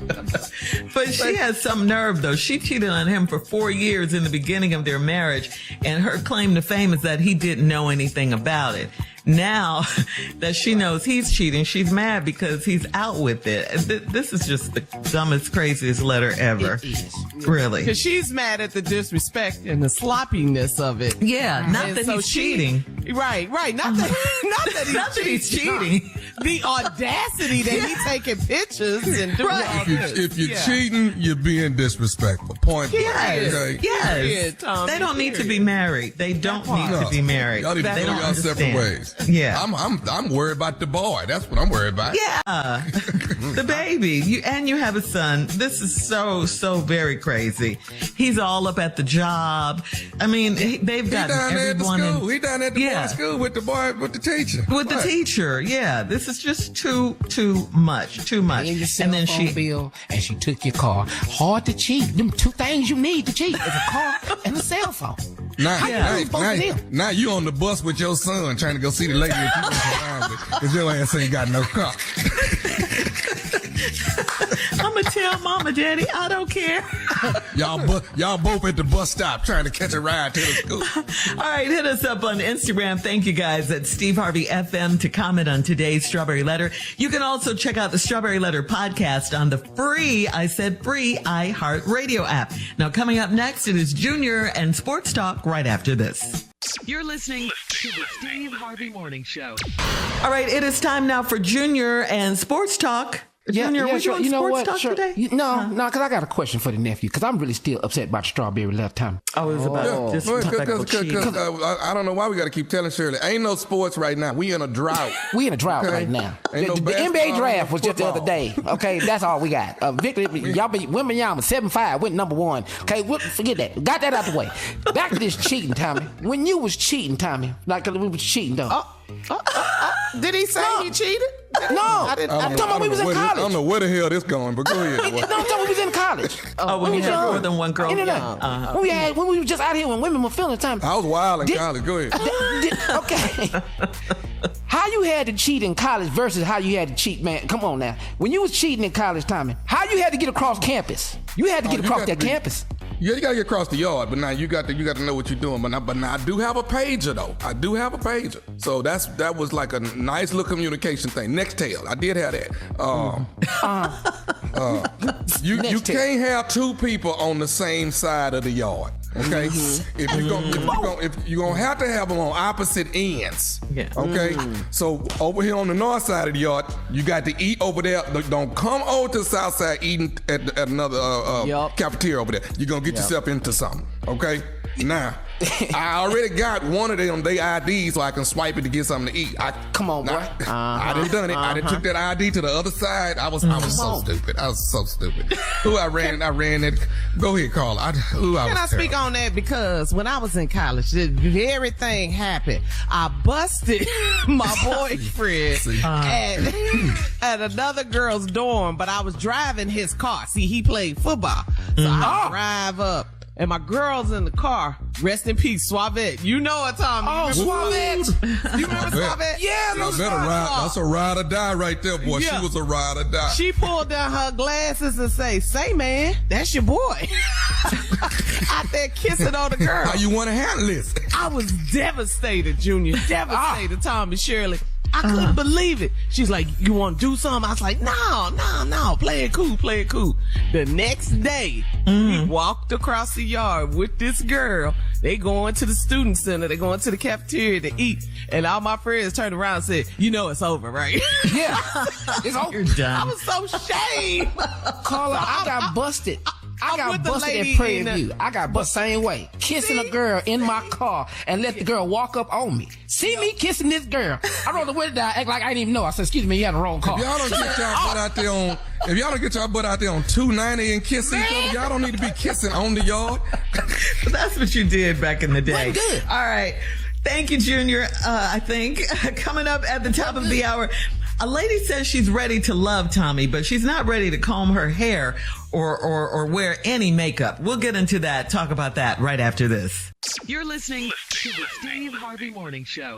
But she has some nerve, though. She cheated on him for 4 years in the beginning of their marriage, and her claim to fame is that he didn't know anything about it. Now that she knows he's cheating, she's mad because he's out with it. This is just the dumbest, craziest letter ever. It is. Really. Because she's mad at the disrespect and the sloppiness of it. Yeah, not that he's cheating. Right. Not that he's cheating. The audacity that he's taking pictures and doing all this. If you're cheating, you're being disrespectful. Point blank. Okay? Yes. They don't need to be married. They don't need to be married. Y'all need to They go don't y'all separate understand. ways. Yeah. I'm worried about the boy. That's what I'm worried about. Yeah. The baby. You have a son. This is so very crazy. He's all up at the job. I mean, they've got everyone in. He down at the boy's school with the teacher. The teacher. Yeah. This is just too much. Too much. And your cell phone bill, and she took your car. Hard to cheat. Them two things you need to cheat is a car and a cell phone. Now you on the bus with your son trying to go see the lady that you went around with because your ass ain't got no car. I'm gonna tell Mama, Daddy, I don't care. Y'all both at the bus stop trying to catch a ride to the school. All right, hit us up on Instagram. Thank you guys at Steve Harvey FM to comment on today's Strawberry Letter. You can also check out the Strawberry Letter podcast on the free iHeartRadio app. Now coming up next, it is Junior and Sports Talk right after this. You're listening to the Steve Harvey Morning Show. All right, it is time now for Junior and Sports Talk. Junior, we doing Sports Talk today? No, because I got a question for the nephew, because I'm really still upset about the Strawberry Letter, Tom. Oh, it was about disrespectful cheating. I don't know why we got to keep telling Shirley. Ain't no sports right now. We in a drought. We in a drought right now. The NBA draft was just the other day. Okay, that's all we got. Victor, Wembanyama 7-5 went number one. Okay, forget that. Got that out the way. Back to this cheating, Tommy. When you was cheating, Tommy, like we was cheating, though. Did he say he cheated? No, I'm talking about we was in college. I don't know where the hell this going, but go ahead. No, I'm talking about we was in college. When you had more than one girl. When we were just out here when women were feeling time. I was wild in college. Go ahead. Okay. How you had to cheat in college versus how you had to cheat, man? Come on now. When you was cheating in college, Tommy, how you had to get across campus? You had to get across that campus. Yeah, you gotta get across the yard, but now you got to know what you're doing. But now I do have a pager though. I do have a pager, so that was like a nice little communication thing. Nextel, I did have that. You can't have two people on the same side of the yard. Okay, if you're gonna have to have them on opposite ends. Yeah. Okay, so over here on the north side of the yard, you got to eat over there. Don't come over to the south side eating at another cafeteria over there. You're gonna get yourself into something. Okay. Now, I already got one of them, they ID, so I can swipe it to get something to eat. Come on, boy. I done done it. I done took that ID to the other side. I was so stupid. I was so stupid. I ran that. Go ahead, Carla. Can I speak on that? Because when I was in college, everything happened. I busted my boyfriend at another girl's dorm, but I was driving his car. See, he played football. So I drive up. And my girl's in the car. Rest in peace, Suavette. You know it, Tommy. Oh, Suavette. You remember Suavette? Yeah, that's a ride or die right there, boy. Yeah. She was a ride or die. She pulled down her glasses and say, man, that's your boy. Out there kissing on the girl. How you want to handle this? I was devastated, Junior. Devastated, Tommy, Shirley. I couldn't believe it. She's like, you want to do something? I was like, no. Play it cool. The next day, we walked across the yard with this girl. They going to the student center. They going to the cafeteria to eat. And all my friends turned around and said, you know it's over, right? Yeah. It's over. You're done. I was so ashamed. Carla, I got busted. I got busted at Prairie View. I got busted same way. Kissing a girl in my car and let the girl walk up on me. See me kissing this girl. I rolled the window down, act like I didn't even know. I said, excuse me, you had the wrong car. If y'all don't get y'all butt out there on, if y'all don't get y'all butt out there on 290 and kiss each other, y'all don't need to be kissing on the yard. But that's what you did back in the day. Good. All right. Thank you, Junior. I think coming up at the top of the hour, a lady says she's ready to love Tommy, but she's not ready to comb her hair or wear any makeup. We'll get into that, talk about that right after this. You're listening to the Steve Harvey Morning Show.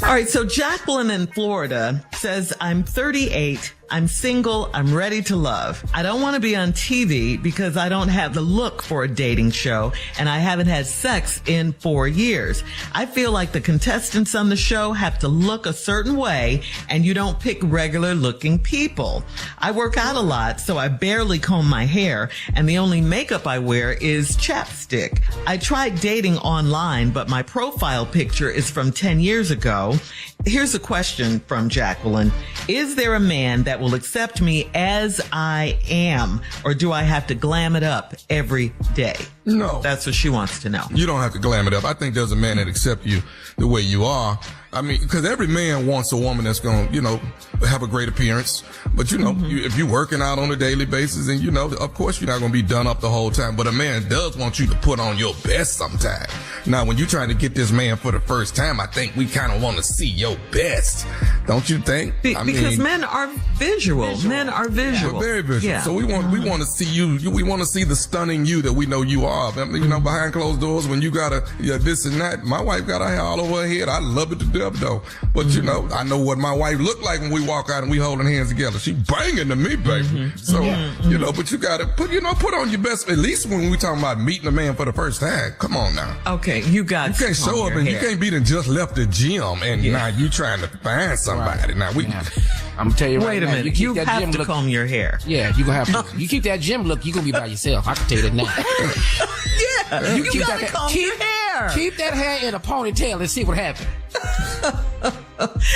All right, so Jacqueline in Florida says, I'm 38, I'm single, I'm ready to love. I don't want to be on TV because I don't have the look for a dating show, and I haven't had sex in 4 years. I feel like the contestants on the show have to look a certain way, and you don't pick regular looking people. I work out a lot, so I barely comb my hair, and the only makeup I wear is chapstick. I tried dating online, but my profile picture is from 10 years ago. Here's a question from Jacqueline. Is there a man that will accept me as I am, or do I have to glam it up every day? No. That's what she wants to know. You don't have to glam it up. I think there's a man that accepts you the way you are. I mean, because every man wants a woman that's going to, have a great appearance. But, if you're working out on a daily basis and, of course you're not going to be done up the whole time. But a man does want you to put on your best sometime. Now, when you're trying to get this man for the first time, I think we kind of want to see your best. Don't you think? Because men are visual. Men are visual. We're very visual. Yeah. So we want to see you. We want to see the stunning you that we know you are. I mean, behind closed doors, when you got this and that. My wife got her hair all over her head. I love it to death, though. But, I know what my wife look like when we walk out and we holding hands together. She banging to me, baby. So, but you got to put on your best, at least when we talking about meeting a man for the first time. Come on now. Okay, you can't show up and you can't be just left the gym and now you trying to find somebody. Now, I'm going to tell you wait a minute. You have to comb your hair. Yeah, you're going to have to. You keep that gym look, you're going to be by yourself. I can tell you that now. Yeah, you got to comb your hair. Keep that hair in a ponytail and see what happens.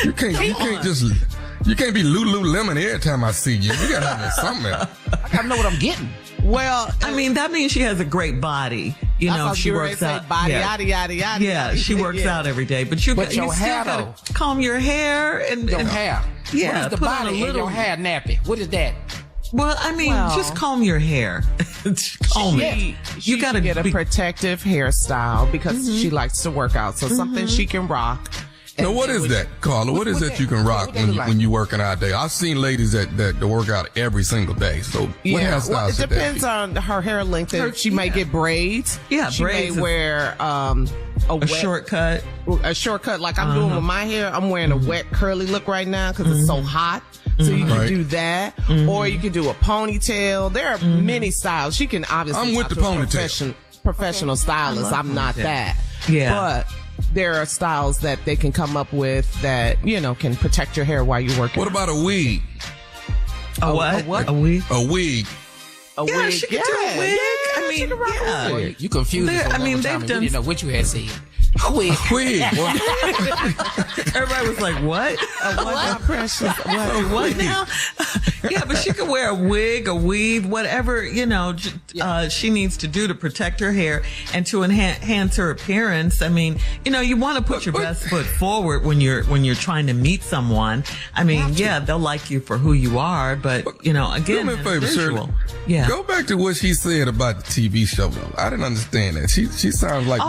You can't be Lululemon every time I see you. You gotta have something else. I gotta know what I'm getting. Well, I mean, that means she has a great body. She works out. Body, yada, yada, yada. Yeah, she works out every day. But you still gotta comb your hair and your hair. Yeah, what is the body in your hair nappy? What is that? Well, I mean, just comb your hair. Comb it. You got to get a protective hairstyle because she likes to work out. So something she can rock. Now, what is that, Carla? What is that you can rock when you working out there? I've seen ladies that work out every single day. So what hairstyles? It depends on her hair length. She may get braids. Yeah, she braids. May wear a shortcut. A shortcut like I'm doing with my hair. I'm wearing a wet curly look right now because it's so hot. So you can do that, or you can do a ponytail. There are many styles. She can obviously. I'm with the ponytail. Professional stylist. I'm not that. Yeah, but there are styles that they can come up with that can protect your hair while you're working. What about a wig? A what? A wig. A wig. A wig. She can do a wig. I mean, you confused us. I mean, they've done. We didn't know what you had said. A wig. Everybody was like, what? What? Precious. What now? Yeah, but she could wear a wig, a weave, whatever, she needs to do to protect her hair and to enhance her appearance. I mean, you want to put your best foot forward when you're trying to meet someone. I mean, yeah, they'll like you for who you are, but again, do me a favor, visual. Shirley. Yeah. Go back to what she said about the TV show. I didn't understand that. She sounds like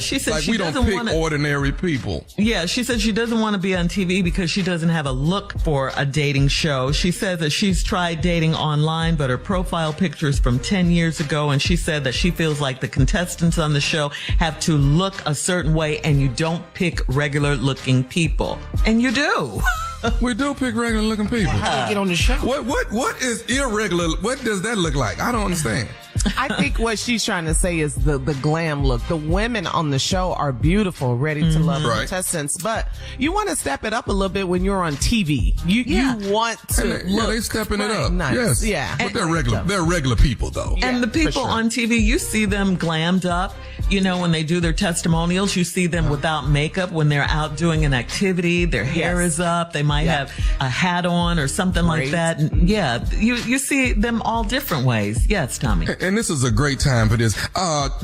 she said like she we don't doesn't pick wanna, ordinary people. Yeah, she said she doesn't want to be on TV because she doesn't have a look for a dating show. She said that she's tried dating online, but her profile picture is from 10 years ago, and she said that she feels like the contestants on the show have to look a certain way, and you don't pick regular looking people. And you do. We do pick regular looking people. How do you get on the show? What is irregular? What does that look like? I don't understand. I think what she's trying to say is the glam look. The women on the show are beautiful, ready to love contestants, but you want to step it up a little bit when you're on TV. You want to look. Yeah, they stepping it up. Nice. Yes. Yeah. But they're regular people though. And the people on TV, you see them glammed up. When they do their testimonials, you see them without makeup when they're out doing an activity. Their hair is up. They might have a hat on or something like that. And you see them all different ways. Yes, Tommy. And this is a great time for this.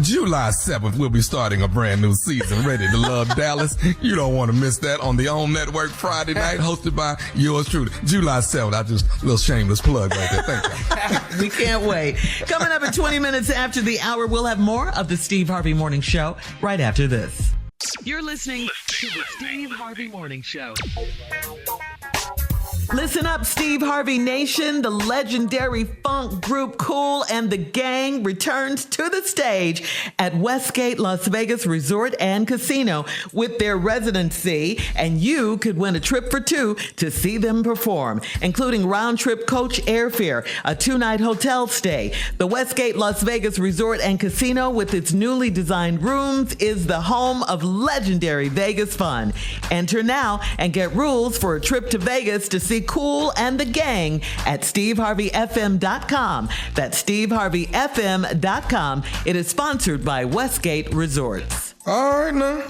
July 7th, we'll be starting a brand new season, Ready to Love Dallas. You don't want to miss that on the OWN Network Friday night, hosted by yours truly. July 7th. A little shameless plug right there. Thank you. We can't wait. Coming up at 20 minutes after the hour, we'll have more of the Steve Harvey Morning Show right after this. You're listening to the Steve Harvey Morning Show. Listen up, Steve Harvey Nation. The legendary funk group Kool and the Gang returns to the stage at Westgate Las Vegas Resort and Casino with their residency, and you could win a trip for two to see them perform, including round-trip coach airfare, a 2-night hotel stay. The Westgate Las Vegas Resort and Casino, with its newly designed rooms, is the home of legendary Vegas fun. Enter now and get rules for a trip to Vegas to see Kool and the Gang at SteveHarveyFM.com. That's SteveHarveyFM.com. It is sponsored by Westgate Resorts. All right, now.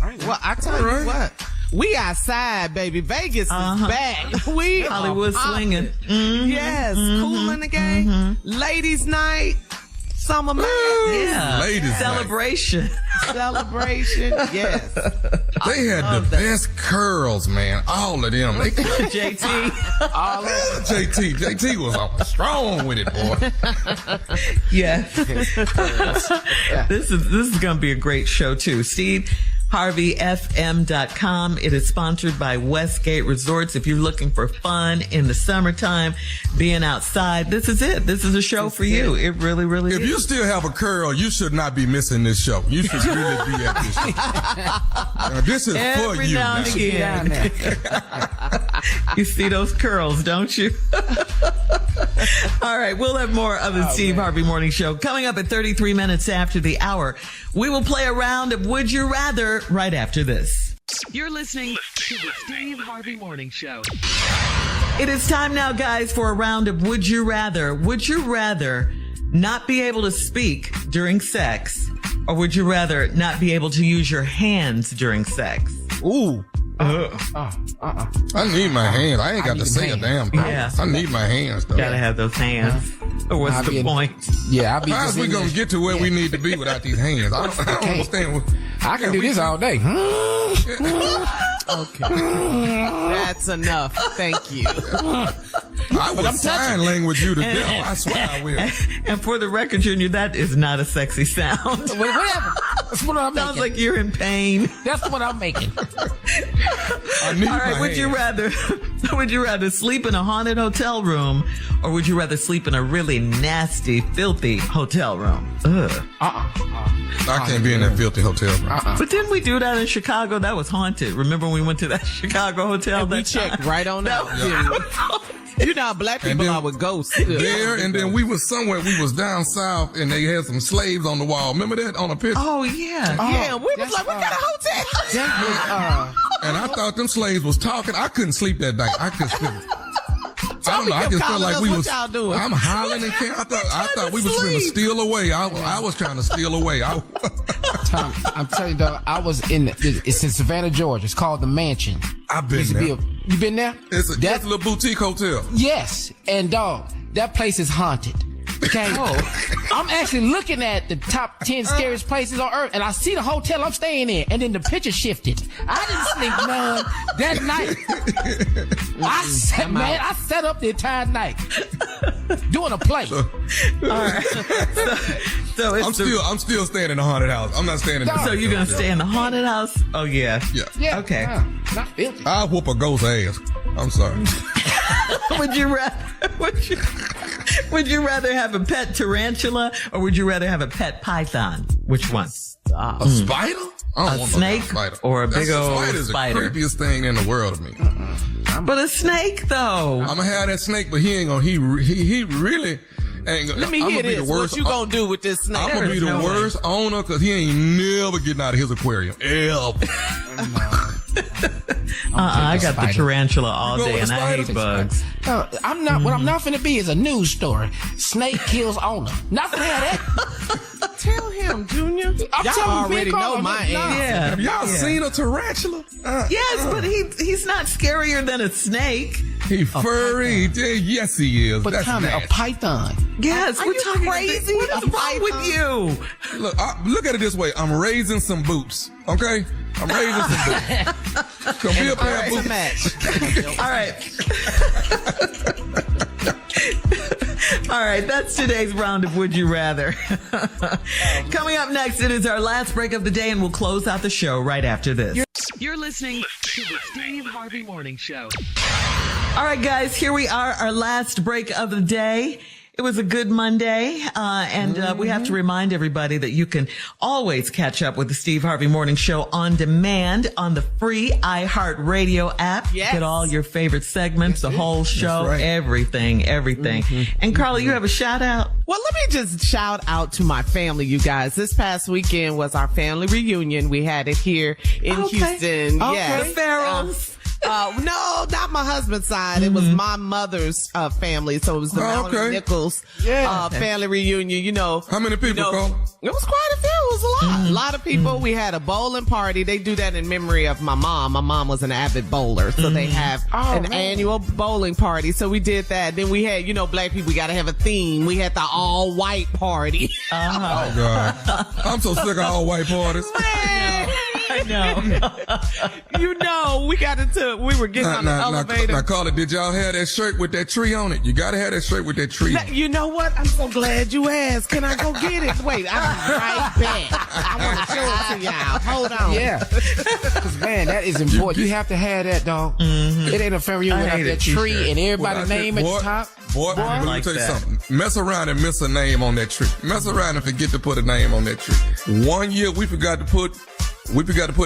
Well, I tell you what. We outside, baby. Vegas is back. We Hollywood swinging. Mm-hmm. Yes. Kool and the Gang. Ladies' night. Summer madness. Yeah. Ladies' celebration. Celebration. Yes. They had the best curls, man. All of them. JT. All of them. JT was strong with it, boy. Yes. This is going to be a great show too. SteveHarveyFM.com. It is sponsored by Westgate Resorts. If you're looking for fun in the summertime, being outside, this is it. This is a show for you. It really, really is. If you still have a curl, you should not be missing this show. You should really be at this show. This is Every for you. now and again. You see those curls, don't you? All right, we'll have more of the Steve Harvey Morning Show coming up at 33 minutes after the hour. We will play a round of Would You Rather right after this. You're listening to the Steve Harvey Morning Show. It is time now, guys, for a round of Would You Rather. Would you rather not be able to speak during sex, or would you rather not be able to use your hands during sex? Ooh. I need my hands. I ain't got to say a damn thing. Yeah. I need my hands, though. Gotta have those hands. Or what's the point? Yeah, I'll be How's we going to get to where we need to be without these hands? I don't understand. I can do this all day. Okay. That's enough. Thank you. I will sign language you to death. I swear I will. And for the record, Junior, that is not a sexy sound. Whatever. That's what I'm Sounds making. like you're in pain. That's what I'm making. I need All right, my would you rather sleep in a haunted hotel room, or would you rather sleep in a really nasty, filthy hotel room? Ugh. I can't be in that filthy hotel room. But didn't we do that in Chicago? That was haunted. Remember when we went to that Chicago hotel? We checked right on out. You know how black people are with ghosts. There, and then we was somewhere, we was down south, and they had some slaves on the wall. Remember that on a picture? Oh, yeah. Yeah, we was like, what kind of hotel? And I thought them slaves was talking. I couldn't sleep that night. I couldn't sleep. I don't know. I just felt like we was. I'm hollering and I thought we was trying to steal away. I was trying to steal away. Tom, I'm telling you, dog, I was it's in Savannah, Georgia. It's called The Mansion. I've been there. You been there? It's a little boutique hotel. Yes. And dog, that place is haunted. Okay. I'm actually looking at the top 10 scariest places on earth, and I see the hotel I'm staying in, and then the picture shifted. I didn't sleep none that night. I sat up the entire night doing a play. All right. So I'm still staying in the haunted house. I'm not staying in the So you're gonna stay in the haunted house? Oh yeah. Yeah. Okay. Not filthy. I'll whoop a ghost ass. I'm sorry. Would you rather have a pet tarantula or would you rather have a pet python? Which one? A spider? I don't A want snake no spider. or a big old spider's spider? the creepiest thing in the world to me. But a snake though. I'm gonna have that snake, but he ain't gonna. He really ain't gonna. Let me hear this. What you gonna do with this snake? I'm gonna be the worst owner because he ain't never getting out of his aquarium ever. I got the tarantula all You go day with and I hate bugs. I'm not. What I'm not finna be is a news story. Snake kills owner. Not finna have that. Tell him, Junior. I'm Y'all already know my answer. Yeah. Have y'all seen a tarantula? Yes, but he's not scarier than a snake. He furry. Yes, he is. But That's Tommy, a nasty. python. Yes, Are we're you talking crazy? What is wrong with you? Look at it this way. I'm raising some boots. Okay? I'm raising some boots. Come be a pair of boots. Match. All right. All right, that's today's round of Would You Rather. Coming up next, it is our last break of the day, and we'll close out the show right after this. You're listening to the Steve Harvey Morning Show. All right, guys, here we are, our last break of the day. It was a good Monday, and we have to remind everybody that you can always catch up with the Steve Harvey Morning Show on demand on the free iHeartRadio app. Yes. Get all your favorite segments, the whole show, right. everything. And Carla, you have a shout out? Well, let me just shout out to my family, you guys. This past weekend was our family reunion. We had it here in Houston. Okay. Yes. The Farrells. No, not my husband's side. It was my mother's family. So it was the Mallory Nichols family reunion. You know, How many people, Carl? it was quite a few. It was a lot. A lot of people. We had a bowling party. They do that in memory of my mom. My mom was an avid bowler. So they have an annual bowling party. So we did that. Then we had, black people, we got to have a theme. We had the all white party. Oh, God. I'm so sick of all white parties. I know. We were getting on the elevator. Now, Carla, did y'all have that shirt with that tree on it? You gotta have that shirt with that tree on it. You know what? I'm so glad you asked. Can I go get it? Wait, I'll be right back. I want to show it to y'all. Hold on. Yeah. Because, man, that is important. You have to have that, dog. It ain't a family reunion without that tree and everybody's name at the top. Boy, let me like tell you that. something. Mess around and miss a name on that tree. Mess around and forget to put a name on that tree. One year we forgot to put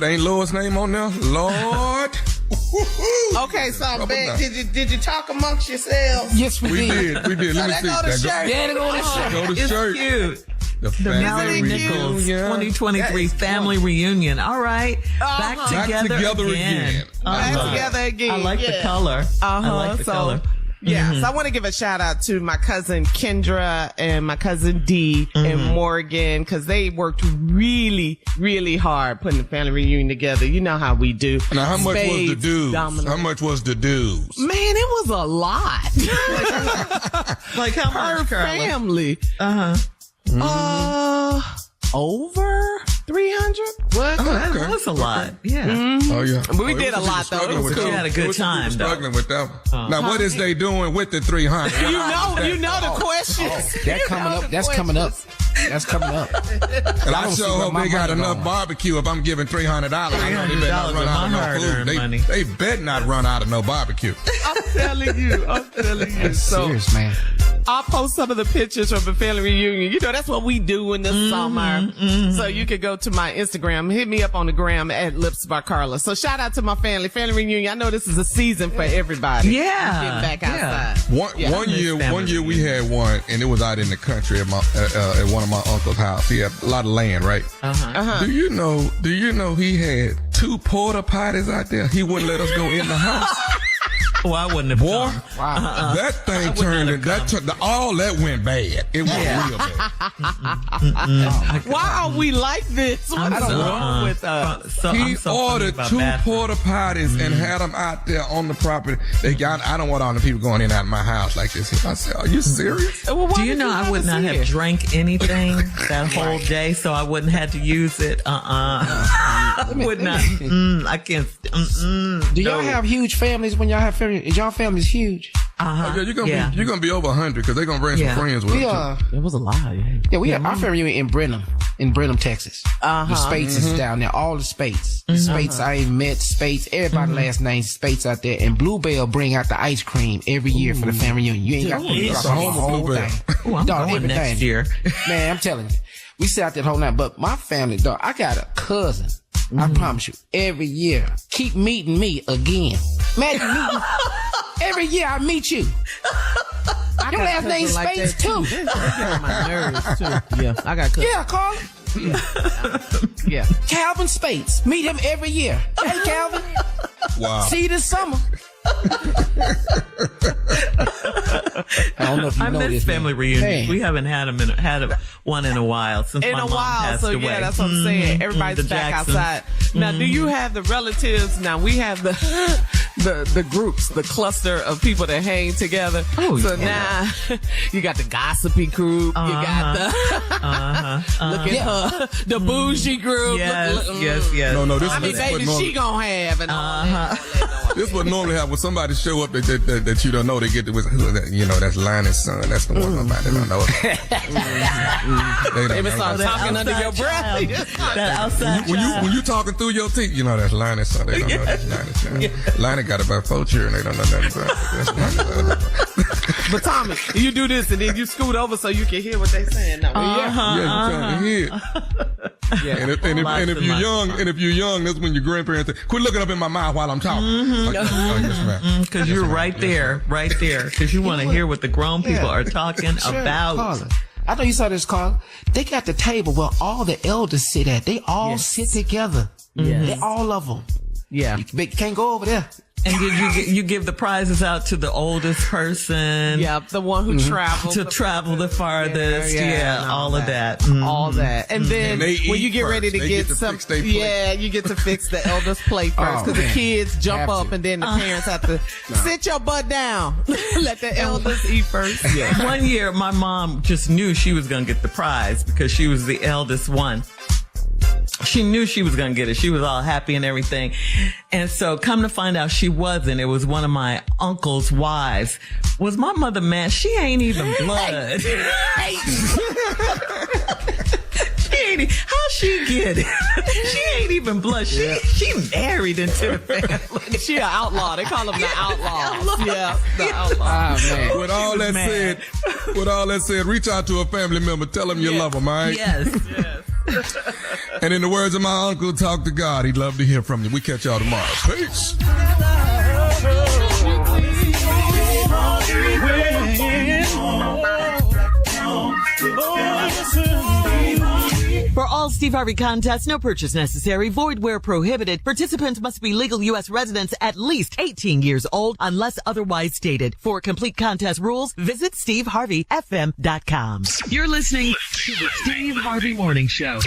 Aunt Lois' name on there. Lord. Okay, so Ben, did you talk amongst yourselves? Yes, we did. We did. Let me see. Go to shirt. Yeah, they go to shirt. Go to It's shirt. cute. The The Mallory family Nichols reunion. 2023 family reunion. All right. Back together again. Back together again. I like the color. I like the color. Yeah, so I want to give a shout out to my cousin Kendra and my cousin Dee and Morgan, because they worked really, really hard putting the family reunion together. You know how we do. Now, how much was the Spades, dues? dominoes. How much was the dues? Man, it was a lot. Like how Per much, Carla? family. Over 300? What? That was a lot. Yeah. Oh, yeah. But we Oh, did a lot, though. It was cool. cool. You had a good time, though. Struggling with that one. Now, what is they doing with the 300? You know the questions. That coming up. That's coming up. That's coming up. And I don't see sure where hope my they got money enough going. barbecue if I'm giving $300. I know they better not run out of no hard-earned food. money. They bet not run out of no barbecue. I'm telling you. So Serious, man. I'll post some of the pictures from the family reunion. You know, that's what we do in the summer. So you can go to my Instagram, hit me up on the gram at Lips by Carla. So shout out to my family reunion. I know this is a season for everybody. Yeah. Getting back outside. One year we had one, and it was out in the country at one of my uncle's house. He had a lot of land, right? Do you know he had 2 porta potties out there? He wouldn't let us go in the house. Oh, I wouldn't have Boy, come. that thing turned, all that went bad. It went real bad. Why are we like this? What's wrong with us? He ordered 2 porta potties and had them out there on the property. I don't want all the people going in and out of my house like this. I said, are you serious? Well, do you know I would not have drank anything that whole day, so I wouldn't have to use it? I would not. I can't. Do y'all have huge families when y'all have families? Is y'all families huge? Yeah, you're gonna be over 100 because they're gonna bring some friends with them. It was a lot. Yeah, we have our family in Brenham, Texas. The Spates is down there. All the Spates. Spates I ain't met. Spates. Everybody last name Spates out there. And Bluebell bring out the ice cream every year for the family reunion. You ain't got to drop the whole thing. I'm going next year. Man, I'm telling you, we sit out there the whole night. But my family, dog, I got a cousin. I promise you, every year, keep meeting me again. Imagine meeting. Every year I meet you. Your last name's Space too. They get on my nerves too. Yeah, I got cousins. Yeah, Carl. Yeah. Calvin Spates. Meet him every year. Hey, Calvin. Wow. See you this summer. I don't know if you I know miss this family reunions. We haven't had one in a while since my mom passed away. Yeah, that's what I'm saying. Everybody's back outside. Now, do you have the relatives? Now we have the groups, the cluster of people that hang together. Oh, so yeah. now you got the gossipy group. You got the look at her, the bougie group. Yes. No, this I mean, is baby, what she gonna have and all that. This would normally happen when somebody show up that you don't know. They get to, that's Linus' son. That's the one nobody don't know. They start talking under your breath. That outside when you talking through your teeth, that's Linus' son. They don't know that's Linus' son. Linus got about 4 children. They don't know nothing about it. But Tommy, you do this and then you scoot over so you can hear what they saying. Now, you're trying to hear. Yeah. And if you're young, that's when your grandparents say, "Quit looking up in my mouth while I'm talking." Because you're right there. Because you want to hear what the grown people are talking about. Carla, I know you saw this, Carla. They got the table where all the elders sit at. They all sit together. They all of them. Yeah. You can't go over there. And did you give the prizes out to the oldest person? Yeah, the one who traveled. To travel the farthest. All of that. All that. And then when you get ready to get some, you get to fix the eldest plate first. Because the kids jump up and then the parents have to sit your butt down. Let the eldest eat first. Yeah. One year, my mom just knew she was going to get the prize because she was the eldest one. She knew she was going to get it. She was all happy and everything. And so come to find out she wasn't. It was one of my uncle's wives. Was my mother mad? She ain't even blood. How she get it? She ain't even blood. She married into the family. She an outlaw. They call them the outlaws. Yeah, the outlaw. Oh, man. With all that said, reach out to a family member. Tell them you love them, all right? Yes. And in the words of my uncle, talk to God. He'd love to hear from you. We catch y'all tomorrow. Peace. For all Steve Harvey contests, no purchase necessary, void where prohibited. Participants must be legal U.S. residents at least 18 years old unless otherwise stated. For complete contest rules, visit SteveHarveyFM.com. You're listening to the Steve Harvey Morning Show.